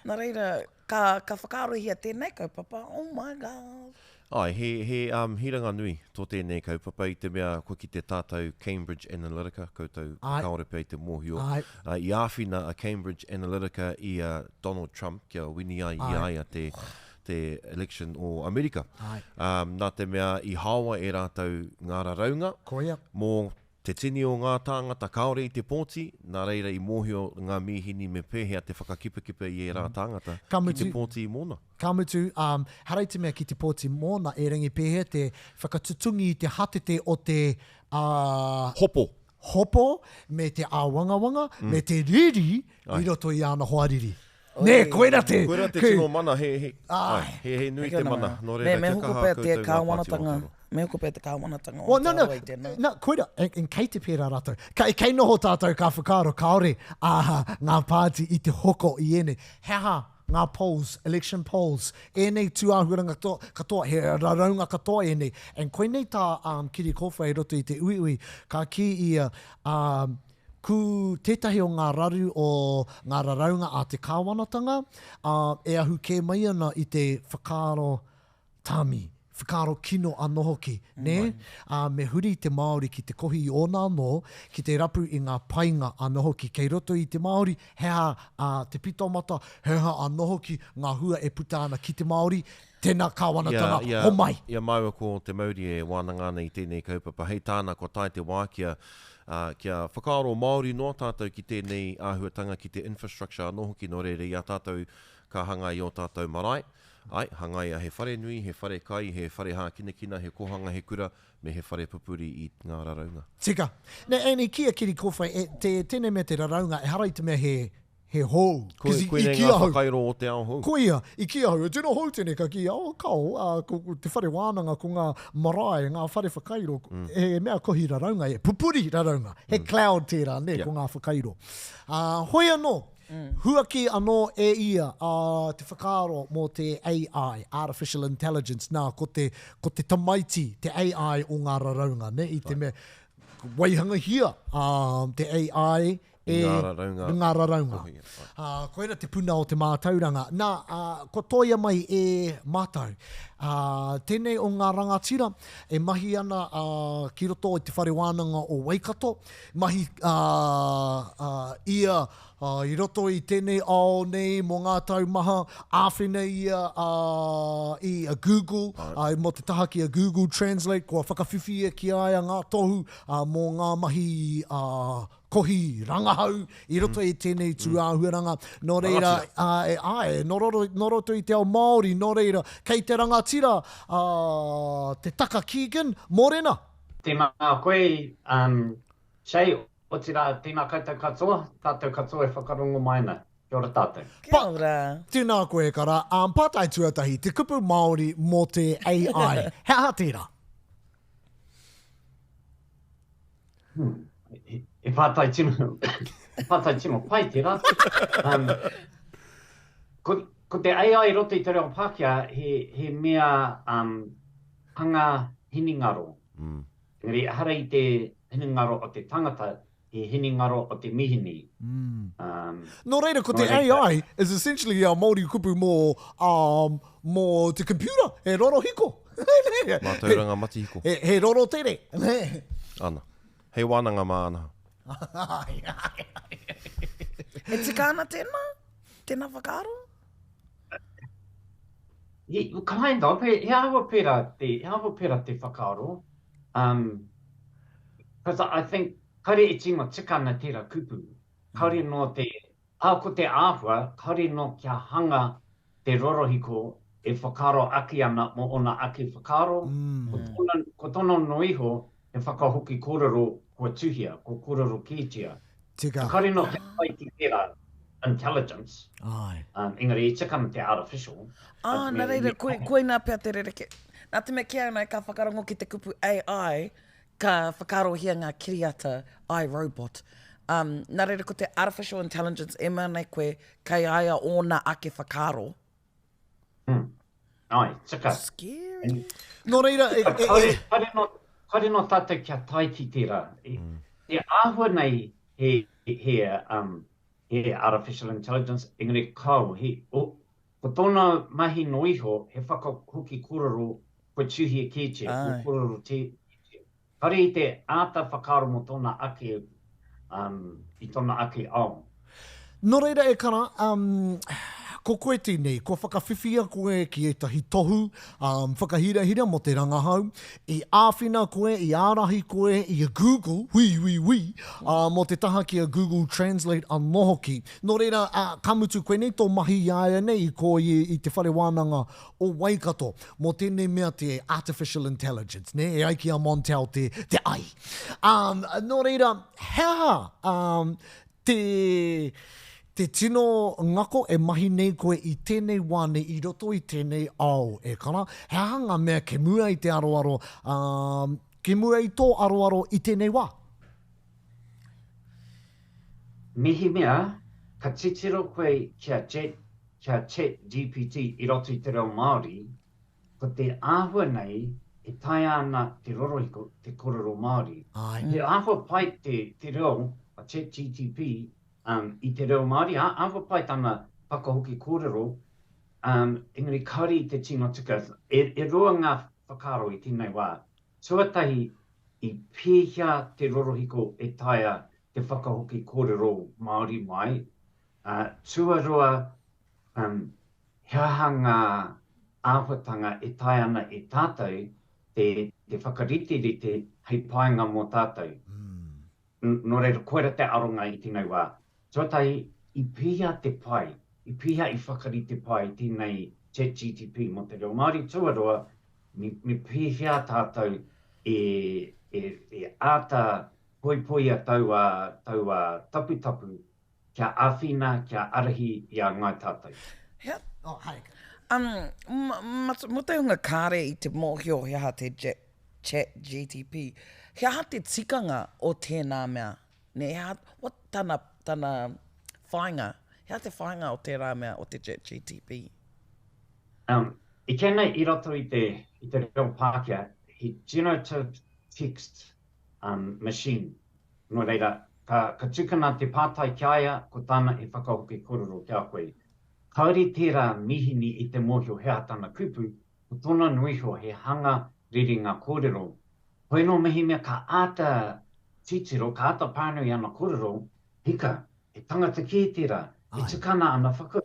S2: Nā reira, ka whakarohia tēnei kaupapa, oh my god.
S4: He hiranga nui tō tēnei kaupapa i te mea koe ki te tātou Cambridge Analytica, koutou kaorepe i te mōhio. I āwhina a Cambridge Analytica i Donald Trump, kia wini ai i ai a te election o Amerika. Nā te mea i hawa e rātou ngā raraunga, mō Te tini o ngā tāngata kaore i te pōti, nā reira i mōhio ngā mihini me pēhea te whakakipakipa i e rā tāngata ki te pōti i mōna.
S1: Ka mutu, harai te mea ki te pōti mōna e rangi pēhea te whakatutungi i te hatete o te... Hopo, me te āwangawanga, me te riri, i roto i ana hoariri. Nē, koera te...
S4: Koera te tino mana, he nui te mana. Nō reira,
S2: me hoko pēr te kāwanatanga. Me hoko pēr te kāwanatanga.
S1: No, koera, en kei te pēra rātou. Kei noho tātou ka whakaaro kaore ngā pāti i te hoko i ene. Heha, ngā polls, election polls, enei tuāhuranga katoa, he raraunga katoa enei. En koe nei tā Kirikowhai roto i te uiui, ka ki ia... ku tētahi o ngā raru o ngā raraunga a te kāwanatanga, e ahu ke mai ana i te whakaaro tāmi, whakaaro kino anō hoki, ne? Me huri te Māori ki te kohi i ōna anō, ki te rapu i ngā painga anō hoki. Kei roto i te Māori, heha te pitomata, heha anō hoki ngā hua e puta ana ki te Māori, tēnā kāwanatanga, homai.
S4: Ia maua ko te Māori e wānanga nei tēnei kaupapa. Hei tāna ko tai te wākia, kia whakaaro Māori noa tātou ki tēnei āhuatanga ki te infrastructure anō hoki no reire i a tātou ka hangai o tātou marae. Ai, hangai a he whare nui, he whare kai, he whare hā kina, he kohanga, he kura, me he whare pupuri i ngā raraunga.
S1: Tika. Nei, kia Kirikowhai, tēnei mea te raraunga, e harai te mea he hou.
S4: Koe nei ngā whakairo o te ao hou.
S1: Koe ia, i kia hou. Tēnā hou tēnei ka ki, te whare wānanga ko ngā marae, ngā whare whakairo, he mea kohi raraunga, pupuri raraunga. He cloud tērā, ko ngā whakairo. Hoi anō, huaki anō e ia te whakaaro mō te AI, Artificial Intelligence, ko te tamaiti, te AI o ngā raraunga, i te mea, waihanga hia, te AI, ngā raraunga. Koera te puna o te mātauranga. Ko toia mai e mātau. Tēnei o ngā rangatira, e mahi ana ki roto i te whare wānanga o Waikato. Mahi ia i roto i tēnei ao nei mō ngā taumaha, āwhina ia i a Google, mō te taha ki a Google Translate, kua whakawhiwhia ki aia ngā tohu mō ngā mahi kohi rangahau i roto i tēnei tuāhuaranga. Nō reira, nō roto i te ao Māori, nō reira, kei te rangatira, te Taka Keegan, mōrena.
S10: Tēnā koe, Shei, o tira, tēnā koutou katoa, tātou katoa e whakarongo maina. Kia ora tātou.
S2: Kia ora.
S1: Tēnā koe kara, pātai tuatahi, te kupu Māori mō te AI. Hea tērā?
S10: E pātai tino pai tērā. Ko te AI roto i te reo Pākehā, he mea hanga hiningaro. Ngari, hara i te hiningaro o te tangata, he hiningaro o te mihini.
S1: Nō reira, ko te AI is essentially Māori kupu mō te computer, he roro hiko.
S4: Mātauranga mati hiko.
S1: He roro tere.
S4: Ana. Hei wānanga māna.
S2: E tika ana tēnā whakaaro?
S10: Kind of, he awa pera te whakaaro. Because I think, kaore e tima tika ana tērā kupu. Kaore no te, ko te āhua, kaore no kia hanga te rorohiko e whakaaro aki ana mo ona aki whakaaro. Ko tono no iho, e whakahoki kōrero kua tuhia, ko kōrero kītia.
S1: Tika.
S10: Kaore no te pai ki tērā intelligence. Engari, e tika ana te artificial.
S2: Nā reira, koe nā pia te rereke. Nā te mea kia ana ka whakarongo ki te kupu AI, ka whakarohia ngā kiriata iRobot. Nā reira, ko te artificial intelligence, e mea nei koe, kai aia o nā ake whakaro.
S10: Ai, tika.
S2: Scary.
S1: Nō reira,
S10: Kaore no tātou kia tai ki tērā. Te āhua nei he artificial intelligence, engari kau, ko tōna mahi no iho, he whakahoki kōrero koe tuhi e kētia, ko kōrero te. Kaore i te āta whakaaro mo tōna ake, i tōna ake ao.
S1: Nō reira e kara, Ko koe tēnei, ko whakawhiwhia koe ki e tahi tohu, whakahira mo te rangahau, I āwhina koe, I ārahi koe, I a Google, mo te taha ki a Google Translate anō hoki. Nō reira, kamutu koe nei tō mahi iaia nei ko I te whare wānanga o Waikato, mo tēnei mea te artificial intelligence, ne? E aiki a Montel te ai. Nō reira, hea te tino ngako e mahi nei koe I tēnei wane I roto I tēnei au e kana. He hanga mea ke mua I te aroaro, ke mua I tō aroaro I tēnei wā.
S10: Mihi mea, ka titiro koe kia chat GPT I roto I te reo Māori, ko te āhua nei e tai ana te rorohiko te kororo Māori. He āhua pai te reo a chat GTP I te reo Māori, āhua pai tana whakahoki kōrero, engari kauri I te tino tika, e roa ngā whakaro I tēnei wā. Tuatahi I pēhia te rorohiko e taia te whakahoki kōrero Māori mai, tuaroa heahanga āhuatanga e tai ana e tātou te whakarite hei paenga mō tātou. Nō reira koera te aronga I tēnei wā. Tuatahi I pēhia te pai, I pēhia I whakarite pai tēnei ChatGTP mō te reo Māori tuaroa, me pēhia tātou e āta poipoia taua tapu kia āwhina, kia arahi I a ngai tātou.
S2: Yeah. Oh, hai. Mo te hunga kāre I te mōhio hea te chat GTP. Hea te tikanga o tēnā mea. Ne hea, what tana whainga? Hea te whainga o tērā mea o te chat GTP?
S10: I kēnei I roto I te reo Pākehā, he generative text machine. Nō reira, ka tukana te pātai kiaia ko tāna e whakahoki kōrero kia koe. Kauri tērā mihini I te mōhio hea tāna kupu, ko tōna nuiho he hanga riringa kōrero. Hoi no mihi mea ka āta titiro, ka āta pānui ana kōrero, hika, e tangata ki tērā, e tukana ana whaka.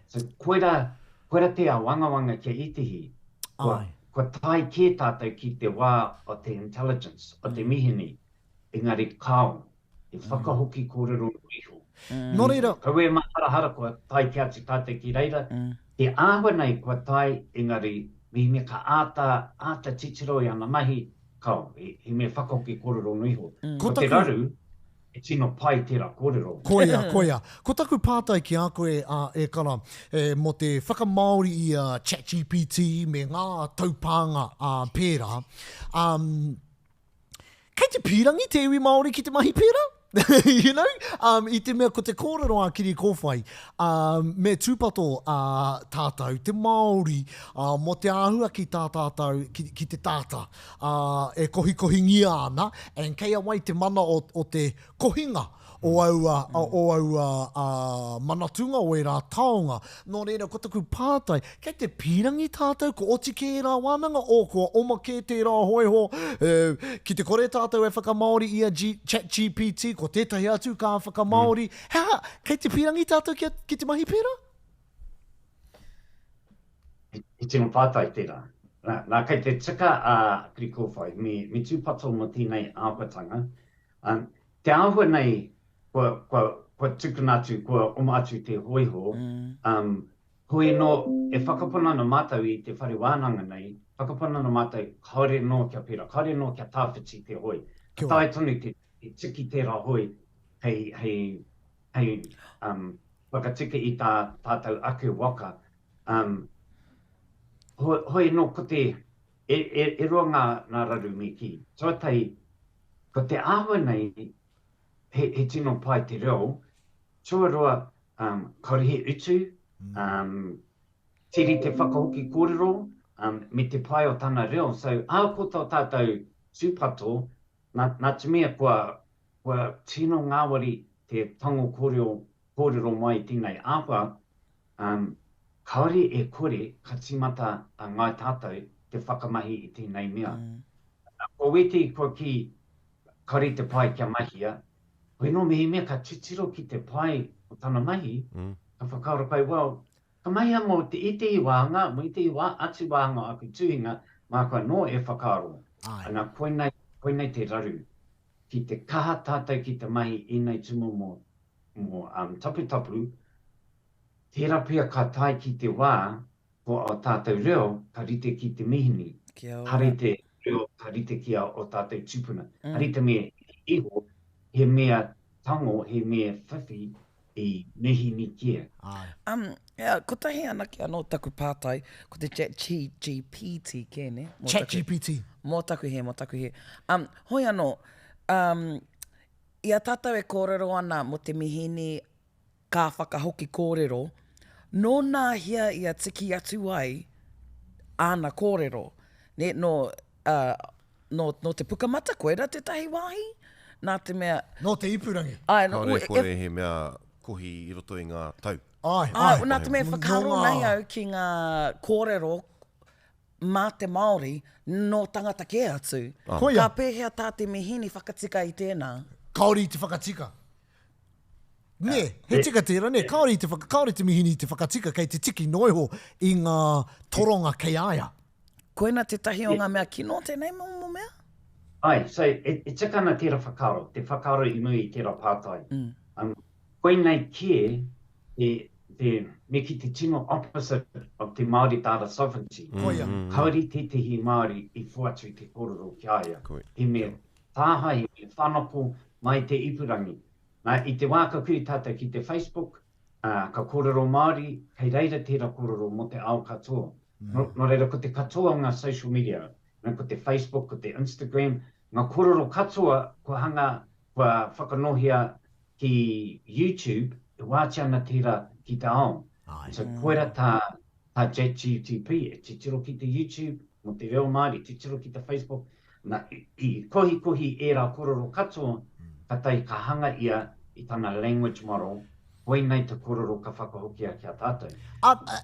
S10: So koera te a wangawanga kia itihi, ko tai ki tātou ki te wā o te intelligence, o te mihini, engari kāo, e whakahoki kōrero nuiho.
S1: Nō reira.
S10: Kaue maharahara kua tai ki atu tātou ki reira, te āhua nei kua tai engari mihi mea ka āta titiro I ana mahi, kao, he mea whakahoki kōrero nuiho. Ko te raru, e tino pai tērā kōrero.
S1: Koia. Ko taku pātai ki a koe e kara, mo te whakamaori I a ChatGPT me ngā taupānga pērā. Kei te pīrangi te iwi Māori ki te mahi pērā? You know? I te mea ko te kōrero a Kirikowhai, me tūpato tātou, te Māori, mo te āhua ki tā tātou, ki te tāta, e kohi-kohingia ana, and kei awai te mana o te kohinga, o aua manatunga o e rā taonga. Nō reira, ko taku pātai, kei te pīrangi tātou, ko oti ke rā wānanga, o ko oma ke te rā hoeho, ki te kore tātou e whakamaori I a ChatGPT, ko tētahi atu ka whakamaori. Hea, kei te pīrangi tātou ki te mahi pēra?
S10: I tino pātai tērā. Nā kei te tika a Kirikowhai, me tūpato mo tēnei āhuatanga. Te āhua nei, kua tukuna atu, kua oma atu te hoiho, hoi no e whakapuna na mātou I te whare wānanga nei, whakapuna na mātou haere no kia pera, haere no kia tāwhiti te hoi. Ka tai tonu te tiki tērā hoi, hei whakatika I tātou ake waka. Hoi no ko te, e roa ngā raru me ki. Tuatahi, ko te āhua nei, he tino pai te reo, tuaroa karihe utu, tiri te whakahoki kōrero, me te pai o tāna reo. So, ākota o tātou tūpato, nā te mea kua tino ngāwari te tango kōrero mai tēnei āhua, kaore e kore ka timata a ngai tātou te whakamahi I tēnei mea. Ko weti kua ki kari te pai kia mahia, hoi no mihi mea ka titiro ki te pai o tana mahi, ka whakaora koe, well, ka mai mo te iti wānanga, mo iti ati wānanga aku tuhinga, mā koe no e whakaaro. Ana koinei te raru, ki te kaha tātou ki te mahi i nei tumu mo tapu, tērā pia ka tai ki te wā, ko o tātou reo, ka rite ki te mihini. Hare te reo, ka rite ki o tātou tupuna. Hare te mea iho, he mea tango, he mea whiwhi i mihini kia.
S2: Ko tahi ana ki anō taku pātai, ko te ChatGPT kēne.
S1: ChatGPT.
S2: Mō taku he. Hoi anō, ia tātou e kōrero ana mo te mihini ka whakahoki kōrero, nō nā hia ia tiki atu ai ana kōrero. Ne, no te pukamata koera te tahi wāhi, nā te mea...
S1: No te ipurangi.
S4: Kaore kore he mea kohi i roto i ngā tau.
S2: Nā te mea whakaro nei au ki ngā kōrero mā te Māori no tangata ke atu. Ka pēhea tā te mihini whakatika i tēnā.
S1: Kaori te whakatika. Ne, he tika tērā, ne, kaori te mihini te whakatika kei te tiki noiho i ngā toronga kei aia.
S2: Koina te tahi o ngā mea kino tēnei mo mea?
S10: Ai, so e tikana tērā whakaro, te whakaro i mui i tērā pātai. Koinei kia, me ki te tino opposite of te Māori Data Sovereignty. Kaori te tehi Māori i fuatu te kōrero ki aia. He mea tāha, he mea whanoko mai te ipurangi. I te wā ka kui tātou ki te Facebook, ka kōrero Māori, kei reira tērā kōrero mo te ao katoa. No reira ko te katoa o ngā social media, ko te Facebook, ko te Instagram, ngā kōrero katoa ko hanga kua whakanohia ki YouTube, e wātia ana tērā ki te ao. So koera tā ChatGPT, e titiro ki te YouTube, mo te reo Māori, titiro ki te Facebook, i kohi e rā kōrero katoa, ka tai ka hanga ia i tana language model, hoi nei te kōrero ka whakahokia ki a tātou.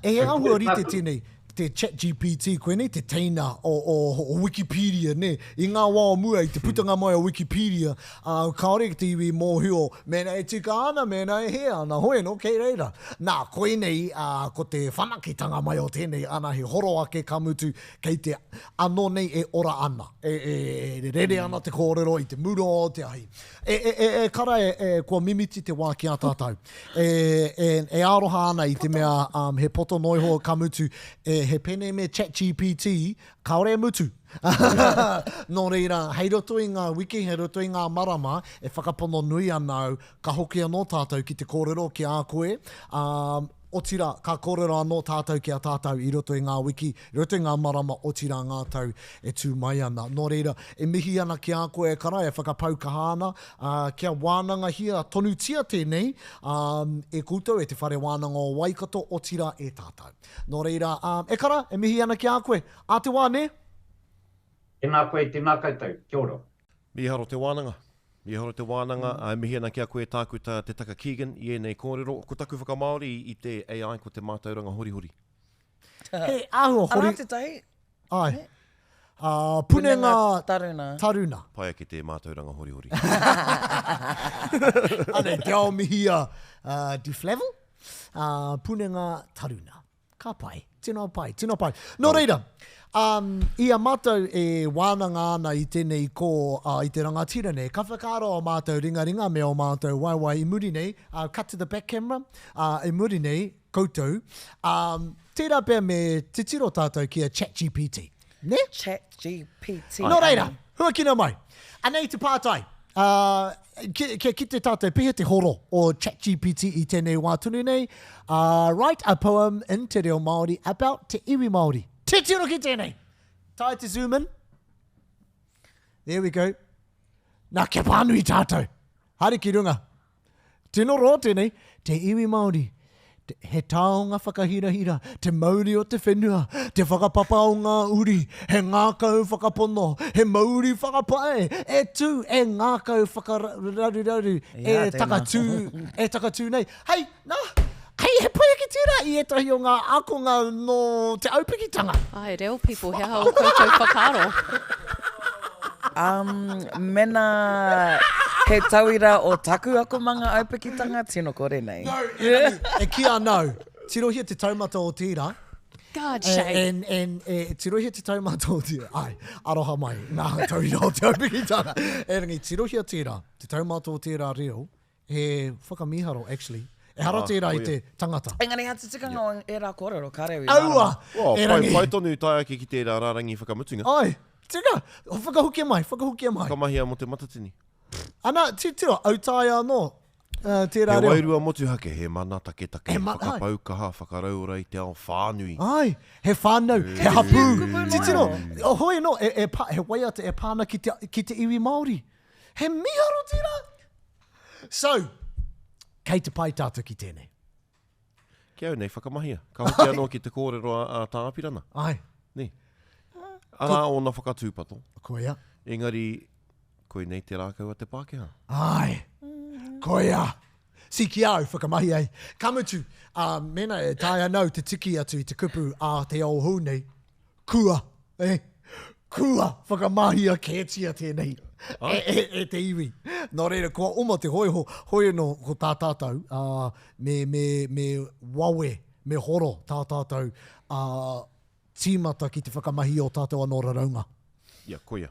S1: E ahua rite tēnei, te ChatGPT, koe nei te teina o Wikipedia, ne? I ngā wā mua, i te putanga mai o Wikipedia, kaore te iwi mōhio, mena e tika ana, mena e hea ana, hoi no, kei reira. Nā, koe nei, ko te whanakitanga mai o tēnei ana, he horo ake kamutu, kei te anō nei e ora ana, e rere ana te kōrero, i te muro o te ahi. Kara kua mimiti te wā ki a tātou. E aroha ana i te mea, he poto noiho kamutu, he pene me ChatGPT, kaore mutu. Nō reira, hei roto i ngā wiki, hei roto i ngā marama, e whakapono nui anau, ka hoki anō tātou ki te kōrero ki a koe. Otira, ka kōrero anō tātou ki a tātou i roto i ngā wiki, i roto i ngā marama, otira ngā tau e tū mai ana. Nō reira, e mihi ana ki a koe e kara, e whakapau kahana, kia wānanga hia tonutia tēnei, e koutou e te whare wānanga o Waikato, otira e tātou. Nō reira, e kara, e mihi ana ki a koe. A te wā, ne?
S10: Tēnā koe, tēnā koutou, kia ora.
S4: Miharo te wānanga. Miharo te wānanga, mihi ana kia koe tāku te Taka Keegan, i nei kōrero. Ko taku whakamaori i te AI, ko te mātauranga hori.
S1: He, aho, hori.
S2: Ara te tahi?
S1: Ai. Punenga taruna.
S4: Pai ki te mātauranga hori.
S1: Ane, te ao mihia deflevel. Punenga taruna. Ka pai. Tino pai. No reira. Ia mātou e wānanga ana i tēnei ko i te rangatira nei. Ka whakaro o mātou ringa me o mātou waiwai i muri nei. Cut to the back camera. I muri nei, koutou. Tērā pēr me te tiro tātou ki a ChatGPT. Ne?
S2: ChatGPT.
S1: No reira, hua kina mai. Anei te pātai. Ki te tātou pihe te horo o ChatGPT i tēnei wātunu nei. Write a poem in te reo Māori about te iwi Māori. Te tiro ki tēnei. Tai te zoom in. There we go. Nā kia pānui tātou. Hare ki runga. Tino ro tēnei. Te iwi Māori. He taonga whakahirahira. Te mauri o te whenua. Te whakapapa o ngā uri. He ngākau whakapono. He mauri whakapae. E tū e ngākau whakararuraru. E takatū nei. Hei, nā. Hei, he pai ki tira i etahi o ngā akonga no te aupikitanga.
S3: Ai, reo people, he hao koutou whakaro.
S2: Mena He tauira o taku ako mga aupikitanga, tino kore nei.
S1: No, e kia nau. Tirohia te taumata o tira.
S3: God, Shane.
S1: Tirohia te taumata o tira. Ai, aroha mai. Nā, tauira o te aupikitanga. E rangi, tirohia tira, te taumata o tira reo, he whakamiharo, actually. E haro tira i te tangata.
S2: Engari hatu tikanga o e rā kōrero, ka rewi.
S1: Aua!
S4: Pai tonu taia ki tērā rārangi whakamutunga.
S1: Ai, tika, whakahukia mai.
S4: Kamahia mo te matatini.
S1: Ana, tira, autaia anō. Tērā
S4: He
S1: reo.
S4: wairua motu hake, he mana take, whakapaukaha, whakaraurai, te ao whānui.
S1: Ai, he whānau, he hapū. Titiro, o hoi no, he waiata, e pāna ki te iwi Māori. He miharo tira. So, kei te pai tātou ki tēnei.
S4: Kia au nei, whakamahia. Ka hoki anō ki te kōrero a tāpirana.
S1: Ai.
S4: Ni. Ara o na whakatūpato.
S1: Koia.
S4: Engari, koe nei te rākau a te Pākehā.
S1: Ai. Koia. Si ki au, whakamahi ai. Kamutu, mena e tai anau te tiki atu i te kupu a te au hūnei. Kua. Kua. Whakamahia kētia tēnei. E te iwi. Nō reira, kua oma te hoi no ko tā tātou, me wawe, me horo tā tātou, tīmata ki te whakamahi o tātou anō raraunga.
S4: Ia, koia.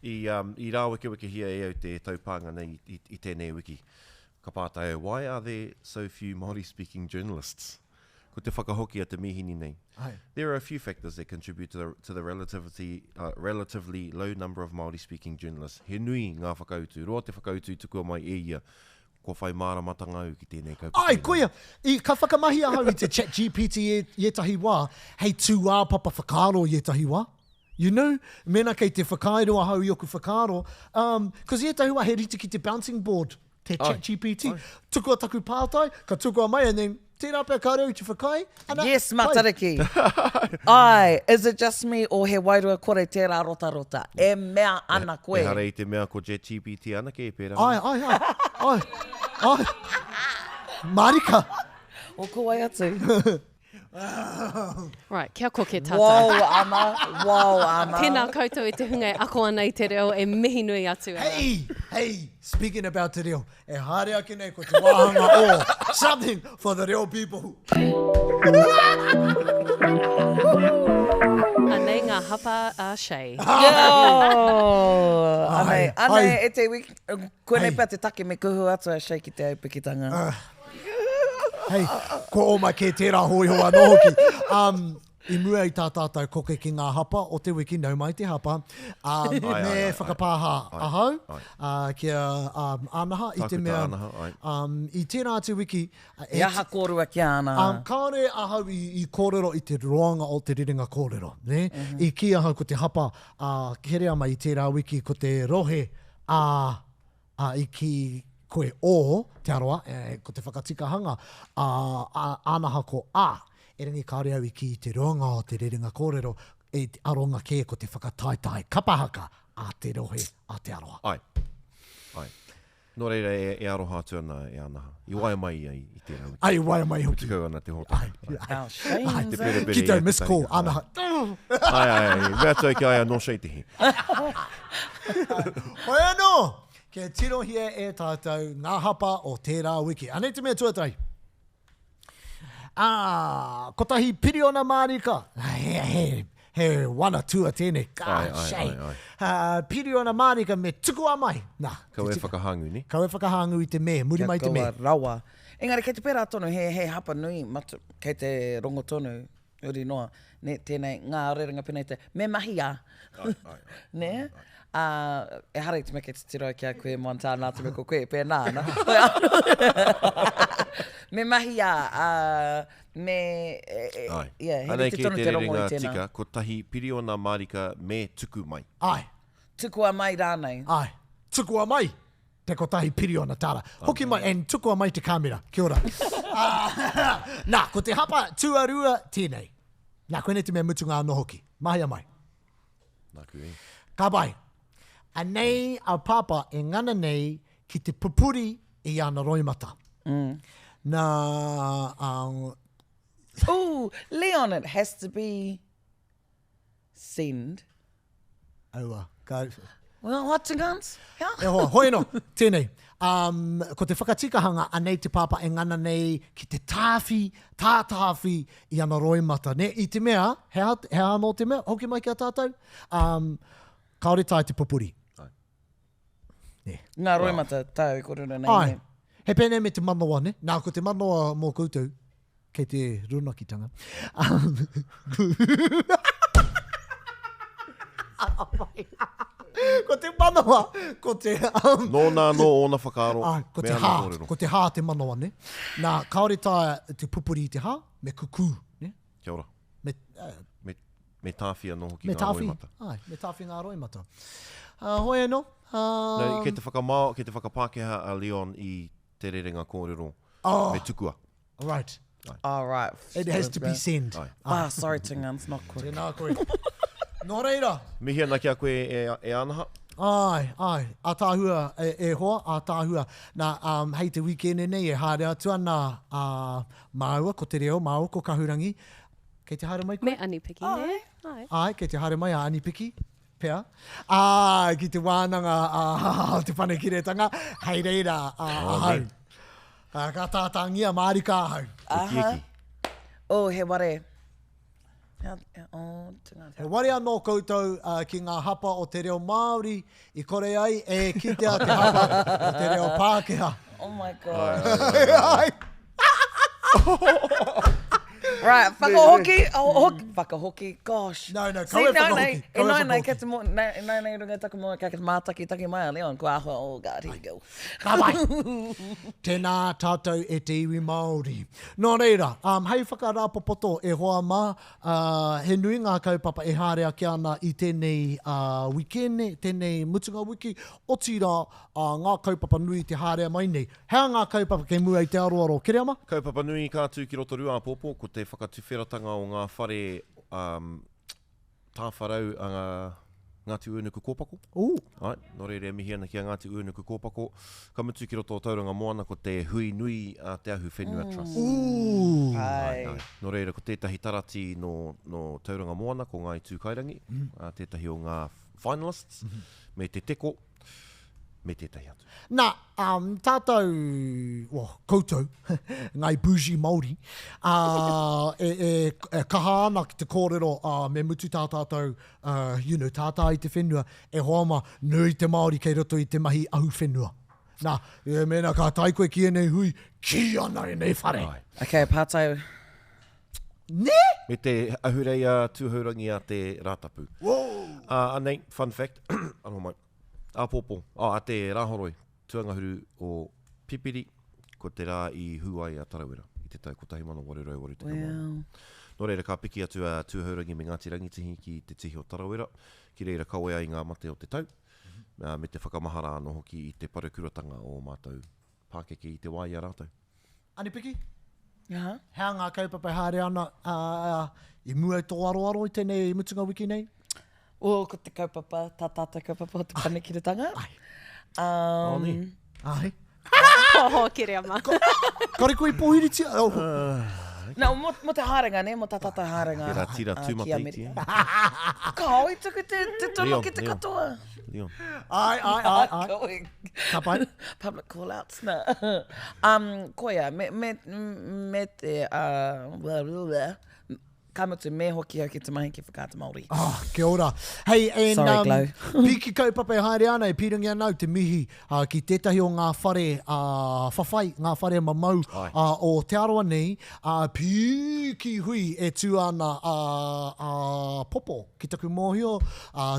S4: I rā wiki hia e au te taupanga nei i tēnei wiki. Ka pāta e, why are there so few Māori-speaking journalists? Ko te whakahoki a te mihini nei.
S1: Ai.
S4: There are a few factors that contribute to the relatively low number of Māori-speaking journalists. He nui ngā whakautu. Roa te whakautu tukua mai e ia. Ko whai māramatanga au ki tēnei kaupapa.
S1: Ai, koia, ka whakamahi ahau i te chat GPT e tahi wā, hei tū papa whakaro i tahi wā. You know, mena kei te whakairo ahau i oku whakaro, because i tahi wā he riti ki te bouncing board, te chat GPT. Tukua taku pātai, ka tukua mai, and then tērā pēr kāre i te whakai.
S2: Yes, matariki. Ai, is it just me or he wairua kore tērā rota? E mea ana koe.
S4: E hara i te mea ko chat GPT ana ke e pēra.
S1: Ai. Marika.
S2: O kua atu.
S3: Right, kia koke tātou.
S2: Wow, ama.
S3: Tēnā koutou i te hunga e ako ana i te reo e mihi nui atu.
S1: Hey, speaking about te reo, e haere ake nei ko te wāhanga o. Something for the reo people.
S3: Anei ngā hapa a Shay.
S2: Anei, e te wiki, koenei pia te take me kuhu atu a Shay ki te aupikitanga.
S1: Hei, ko o mai ke tērā hoi hoa no hoki. I mua i tā tātou koke ki ngā hapa, o te wiki nau mai te hapa. Me whakapāha ahau, kia anaha i te mea. I tērā te wiki.
S2: E aha kōrua ki ana.
S1: Kāre ahau i kōrero i te roanga o te rerenga kōrero. Ne? I ki ahau ko te hapa, kerea mai i tērā wiki ko te rohe i ki koe o, te aroa, ko te whakatikahanga, anaha ko e rangi kāre au i ki te roanga o te rerenga kōrero, e te aronga ke ko te whakataitai kapahaka a te rohe a te aroa.
S4: Ai. Nō reira e aroha atu ana e anaha. I waia mai i tērā wiki.
S1: Ai, waia mai hoki.
S4: Tukau ana te hota.
S1: Ki tau miss call, anaha.
S4: Ai, mea tau ki aia no shei tihi.
S1: Hoi anō! Ke tino hia e tātou ngā hapa o tērā wiki. Anei te mea tuatai. Kotahi piriona mārika. He wana tua tēnei. Piriona mārika me tukua mai.
S4: Kau e whakahangu ni?
S1: Kau e whakahangu i te me, muri mai te me.
S2: Kia kaua rawa. Engari, kei te pērā tonu, he hapa nui, kei te rongo tonu, uri noa, tēnei ngā rerenga pēnei te, me mahi a. Ne? E hara i te meke te tiro kia koe Montana te meko koe pēnā. Me mahi a,
S4: Anei ki te rerenga tika, ko tahi piriona marika me tuku mai.
S1: Ai.
S2: Tukua mai rānei.
S1: Ai. Tukua mai. Te ko tahi piriona tāra. Hoki mai, and tukua mai te kamera. Kia ora. Nā, ko te hapa tuarua tēnei. Nā, koe ne te mea mutunga anō hoki. Mahia mai.
S4: Nā kui.
S1: Ka bai. Anei a papa e ngana nei ki te pupuri i ana roimata. Nā...
S2: Leon, it has to be send.
S1: Aua. Ka...
S2: Well, what chingans?
S1: E hoa, hoi no, tēnei. Ko te whakatikahanga anei te papa e ngana nei ki te tātāwhi i ana roimata. Ne, i te mea, hea anō te mea, hoki mai ki a tātou, kaore tai te pupuri. Ne.
S2: Ngā roimata tau korona nei.
S1: Ai, he pēnei me te manoa, ne? Nā, ko te manoa mō koutou, kei te runakitanga. Ko te manoa, ko te...
S4: Nō ona whakaaro.
S1: Ko te hā te manoa, ne? Nā, kaore tae te pupuri i te hā, me kuku, ne?
S4: Kia ora. Me tāwhia no hoki
S1: ngā
S4: roimata.
S1: Ai, me tāwhi ngā roimata. Hoi anō.
S4: Nei, ke te whakapākeha a Leon i te rerenga kōrero. Me tukua.
S1: Right.
S2: All right.
S1: It has to be sent.
S2: Sorry, Tingans, not quick.
S1: Tēnā koe. Nō reira.
S4: Mihia na kia koe e anaha.
S1: Ai. A tāhua e hoa, a tāhua. Nā, hei te weekend nei e hāre atua nā māua, ko te reo, māua, ko kahurangi. Kei te haere mai koe?
S3: Me anipiki, ne?
S1: Ai, kei te haere mai a anipiki. Pea. Ai, ki te wānanga te whanekiretanga. Hei reira, ahau. Ka tātangia mārika ahau.
S2: He ware.
S1: He ware anō koutou ki ngā hapa o te reo Māori i kore ai e kitea te hapa o te reo Pākehā.
S2: Oh my God.
S1: Ai.
S2: Right, whakahoki, gosh.
S1: No, kawe whakahoki.
S2: E nai kei te nai runga taku mo, kei te mātaki taki mai a Leon, ko ahua, oh God, here you go.
S1: Ka mai. Tēnā tātou e te iwi Māori. Nō reira, hei whakarāpopoto e hoa mā, he nui ngā kaupapa e hārea ki ana i tēnei weekend, tēnei mutunga wiki, o tira ngā kaupapa nui te hārea mai nei. Hea ngā kaupapa kei mua i te aroaro, kere ama?
S4: Kaupapa nui kātū ki roto rua pōpō, ko te whakatuwheratanga o ngā whare tāwharau a Ngāti Uenuku kōpako. Ai, nō reire mihiana ki a Ngāti Uenuku kōpako. Ka mutu ki roto o tauranga moana ko te hui nui a te ahu whenua trust. Ai. Nō reire ko tētahi tarati no tauranga moana ko ngā i tūkairangi. Tētahi o ngā finalists. Me te teko. Me tētahi atu.
S1: Nā, tātou, koutou, ngai bougie Māori, kaha ana ki te kōrero me mutu tātou, tātā i te whenua, e hoama nui te Māori kei roto i te mahi ahu whenua. Nā, mena ka tai koe ki enei hui, ki ana enei whare.
S2: Okay, pātai.
S1: Ne?
S4: Me te ahurei tūhaurangi a te rātapu. Anei, fun fact, anō mai. Pōpō, a te rāhoroi, tuangahuru o Pipiri, ko te rā i Huai a Tarawera, i te tau kotahi mana warerau waru te kamau. Nō reira ka piki atu a tūhaurangi me Ngāti Rangitihi ki te tihi o Tarawera, ki reira kawe ai ngā mate o te tau, me te whakamahara anō hoki i te parakuratanga o mātou Pākeke i te wai a rātou.
S1: Anipiki? Hea ngā kaupapa hāre ana i mua tō aroaro i tēnei mutunga wiki nei?
S2: Ko te kaupapa, tā tātou kaupapa o te panekiretanga.
S1: Ai.
S3: Poho kere ama.
S1: Kare koe pohiri tia.
S2: Nā, mo te hārenga ne, mo tā tātou hārenga.
S4: Tira tūmata i tia.
S2: Kau i tuku te tono ki te katoa.
S4: Leon.
S1: Ai. Ka pai?
S2: Public call-outs, nā. Koia, me te... Kamutu me hoki au ki te mahi ki whakata Māori.
S1: Kia ora. Hei,
S2: Sorry, Glau.
S1: Piki kaupapa e haere ana e pirangi anau te mihi ki tētahi o ngā whare whawhai, ngā whare mamau o te aroa nei, piki hui e tū ana popo ki taku mōhio,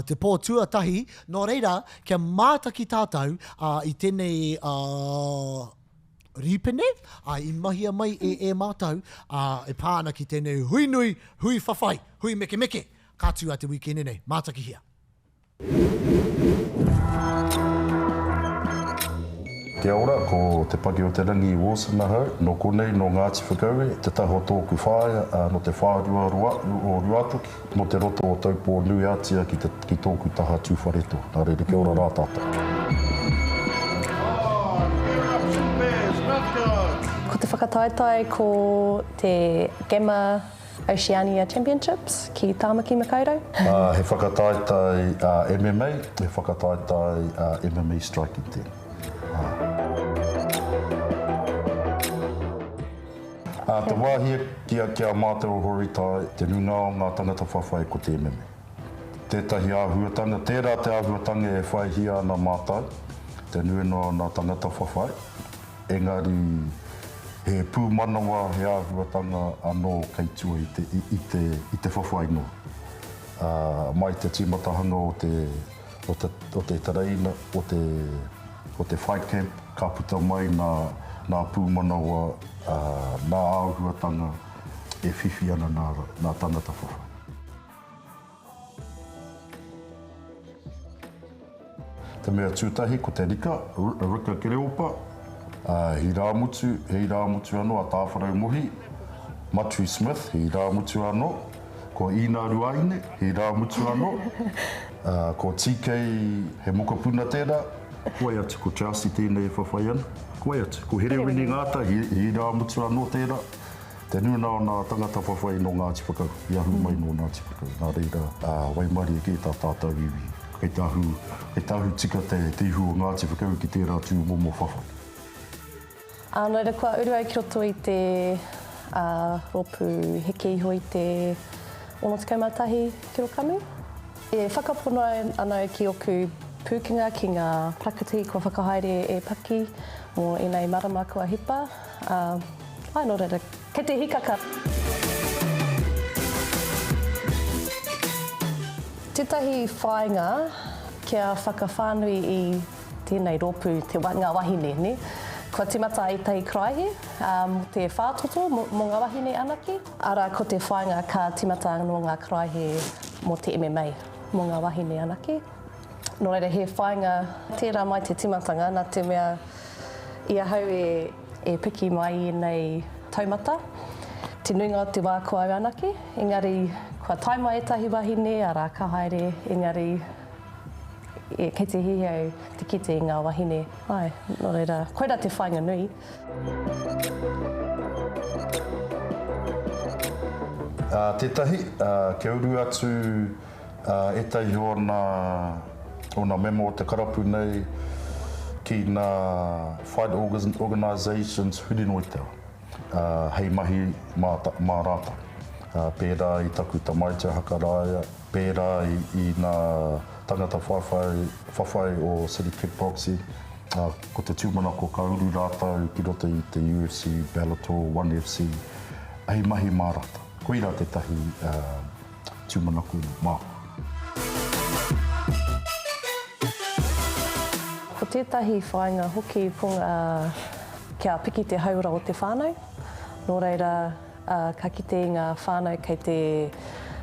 S1: te pō tuatahi. Nō reira, kia mātaki tātou i tēnei ripene, i mahia mai e mātau, e pāna ki tēnei hui nui, hui whawhai, hui meke meke, kātu a te weekend nei, mātaki hia.
S11: Kia ora, ko te paki o te rangi i Wāsanahau, no konei no Ngāti Whakaue, te taho tōku whāia, no te whārua o Ruatoki, no te roto o taupō nui atia ki tōku taha tūwhareto. Nā reire, kia ora rā tātou.
S12: Ko te whakataetai ko te Gamma Oceania Championships ki Tāmaki Makaurau.
S11: He whakataitai MMA, he whakataitai MMA striking team. Te wāhia kia mātero Hori Thai, te nunga o ngā tangata whawhai ko te MMA. Tētahi āhuatanga, tērā te āhuatanga e whai hia ana mātai, te nueno o ngā tangata whawhai. Engari, he pūmanawa he āhuatanga anō kei tua i te whawhai no. Mai te timatahanga o te taraina, o te fight camp, ka puta mai nā pūmanawa, nā āhuatanga e whiwhi ana nā tangata whawhai. Te mea tūtahi ko te rika Kirikowhai, hi rāmutu anō a tāwharau mohi, Matthew Smith, hi rāmutu anō, ko Ina Ruaine, hi rāmutu anō, ko TK he mokapuna tērā, koe atu, ko Chelsea tēnei e whawhai ana, koe atu, ko Here Winnie Ngāta, hi rāmutu anō tērā, te nuna o nā tangata whawhai no Ngāti Whakau, i ahu mai no Ngāti Whakau, nā reira, waimari e ki tā tātou iwi. Kei tahu tika te tihu o Ngāti Whakau ki tērā tū momo whawhai.
S12: Nō reira kua uruau ki roto i te ropu heke iho i te 61 kilogramu. E whakapono ana ki oku pūkinga ki ngā prakati kua whakahaere e paki mō enei marama kua hipa. Nō reira, kei te hikaka. Tētahi whāinga kia whakawhānui i tēnei ropu te ngā wahine, ne? Kua timata i tei kraihe, mo te whātoto mō ngā wahine anaki. Ara ko te whāinga ka timata no ngā kraihe mō te MMA mō ngā wahine anaki. Nō reira he whāinga tērā mai te timatanga, nā te mea ia hau e piki mai i nei taumata. Te nuinga o te wā kua au anaki, engari kua taima etahi wahine, ara ka haere, engari kei te hiau te kite i ngā wahine. Ai, nō reira, koira te whainga nui.
S11: Tētahi, kia uru atu etahi o nā memo o te karapu nei ki ngā fight organisations Hurinoitau. Hei mahi mā rāta. Pērā i taku tamaita hakarāia, pērā i ngā tangata whawhai o City Kickboxing, ko te tūmanako ka uru rātau ki roto i te UFC, Bellator, One FC, hei mahi mā rāta. Koira tētahi tūmanako māko.
S12: Ko tētahi whainga hoki punga kia piki te haura o te whānau. Nō reira, ka kite i ngā whānau kei te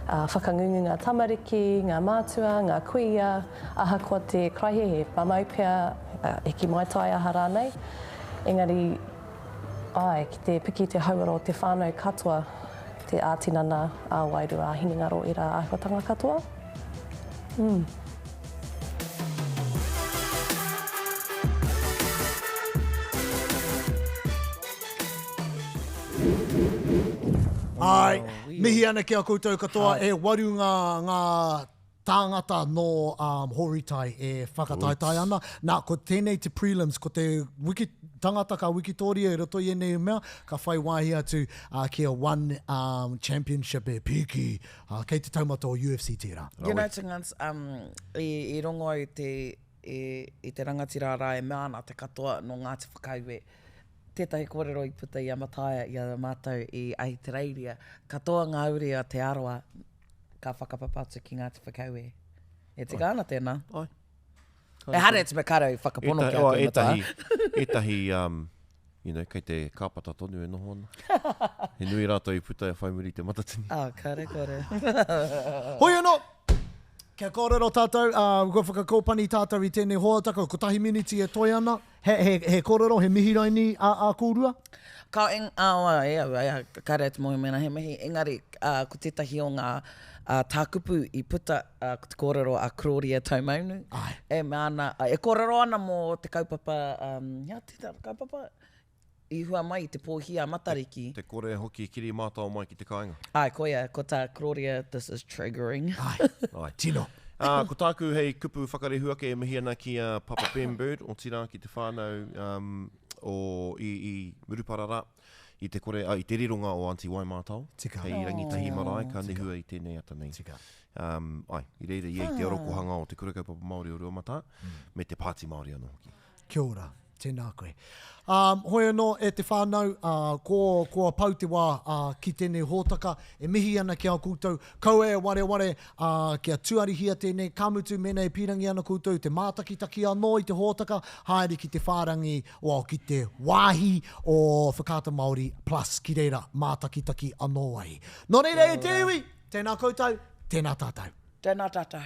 S12: whakangungu ngā tamariki, ngā mātua, ngā kuia, aha kua te kraihe he pamaupea, eki mai tai aha rānei. Engari, ki te piki te haura o te whānau katoa, te ātinana, āwairua, hinengaro i rā āhuatanga katoa.
S1: Ai, mihi ana kia koutou katoa, e waru ngā tāngata no Hori Thai e whakataitai ana. Nā, ko tēnei te prelims, ko te tangata ka wikitoria e roto i enei mea, ka whai wāhi atu kia one championship e piki kei te taumata o UFC tērā.
S2: You know, Tingans, i rongo i te rangatira rā e mea ana te katoa no Ngāti Whakau e tētahi kōrero i puta i amataia i a mātou i Aitereiria. Katoa ngā uri a te aroa ka whakapapatu ki Ngāti Whakau e. E tika ana tēnā?
S4: Ai.
S2: E hare te mekaro i whakapono ki a tūmata.
S4: Etahi, kei te kāpata tonu e noho ana. He nui rātou i puta e whaimuri te matatini.
S2: Kare.
S1: Hoi anō! Kia kōrero tātou, ko whakakōpani tātou i tēnei hoataka, ko tahi miniti e toi ana. He kōrero, he mihiraini a kōrua?
S2: Ka kare te mohi mena he mihi. Engari, ko tētahi o ngā tākupu i puta ko te kōrero a Claudia Taumaunu. E kōrero ana mō te kaupapa, tētā kaupapa? I hua mai te pōhia matariki.
S4: Te kore hoki kiri mātao mai ki te kāinga.
S2: Ai, koia, ko tā Gloria, this is triggering.
S1: Ai, tino.
S4: Ko tāku hei kupu whakarehua ke e mihiana ki a Papa Bembird o tira ki te whānau o i Muruparara. I te kore, i te rironga o Auntie Waimātao.
S1: Tika.
S4: Hei rangitahi marae, ka nehua i tēnei ata nei.
S1: Tika.
S4: Ai, i reira i te orokohanga o te kurekaupapa Māori o Ruamata, me te Pāti Māori anō hoki.
S1: Kia ora, tēnā koe. Hoi anō e te whānau, ko pau te wā ki tēnei hōtaka, e mihi ana ki a koutou, kau e ware, kia tuarihia tēnei, kamutu mēnei pirangi ana koutou, te mātakitaki anō i te hōtaka, haere ki te whārangi, ki te wāhi o Whakaata Māori, plus ki reira mātakitaki anō ai. Nō reira e te iwi, tēnā koutou, tēnā tātou.
S2: Tēnā tātou.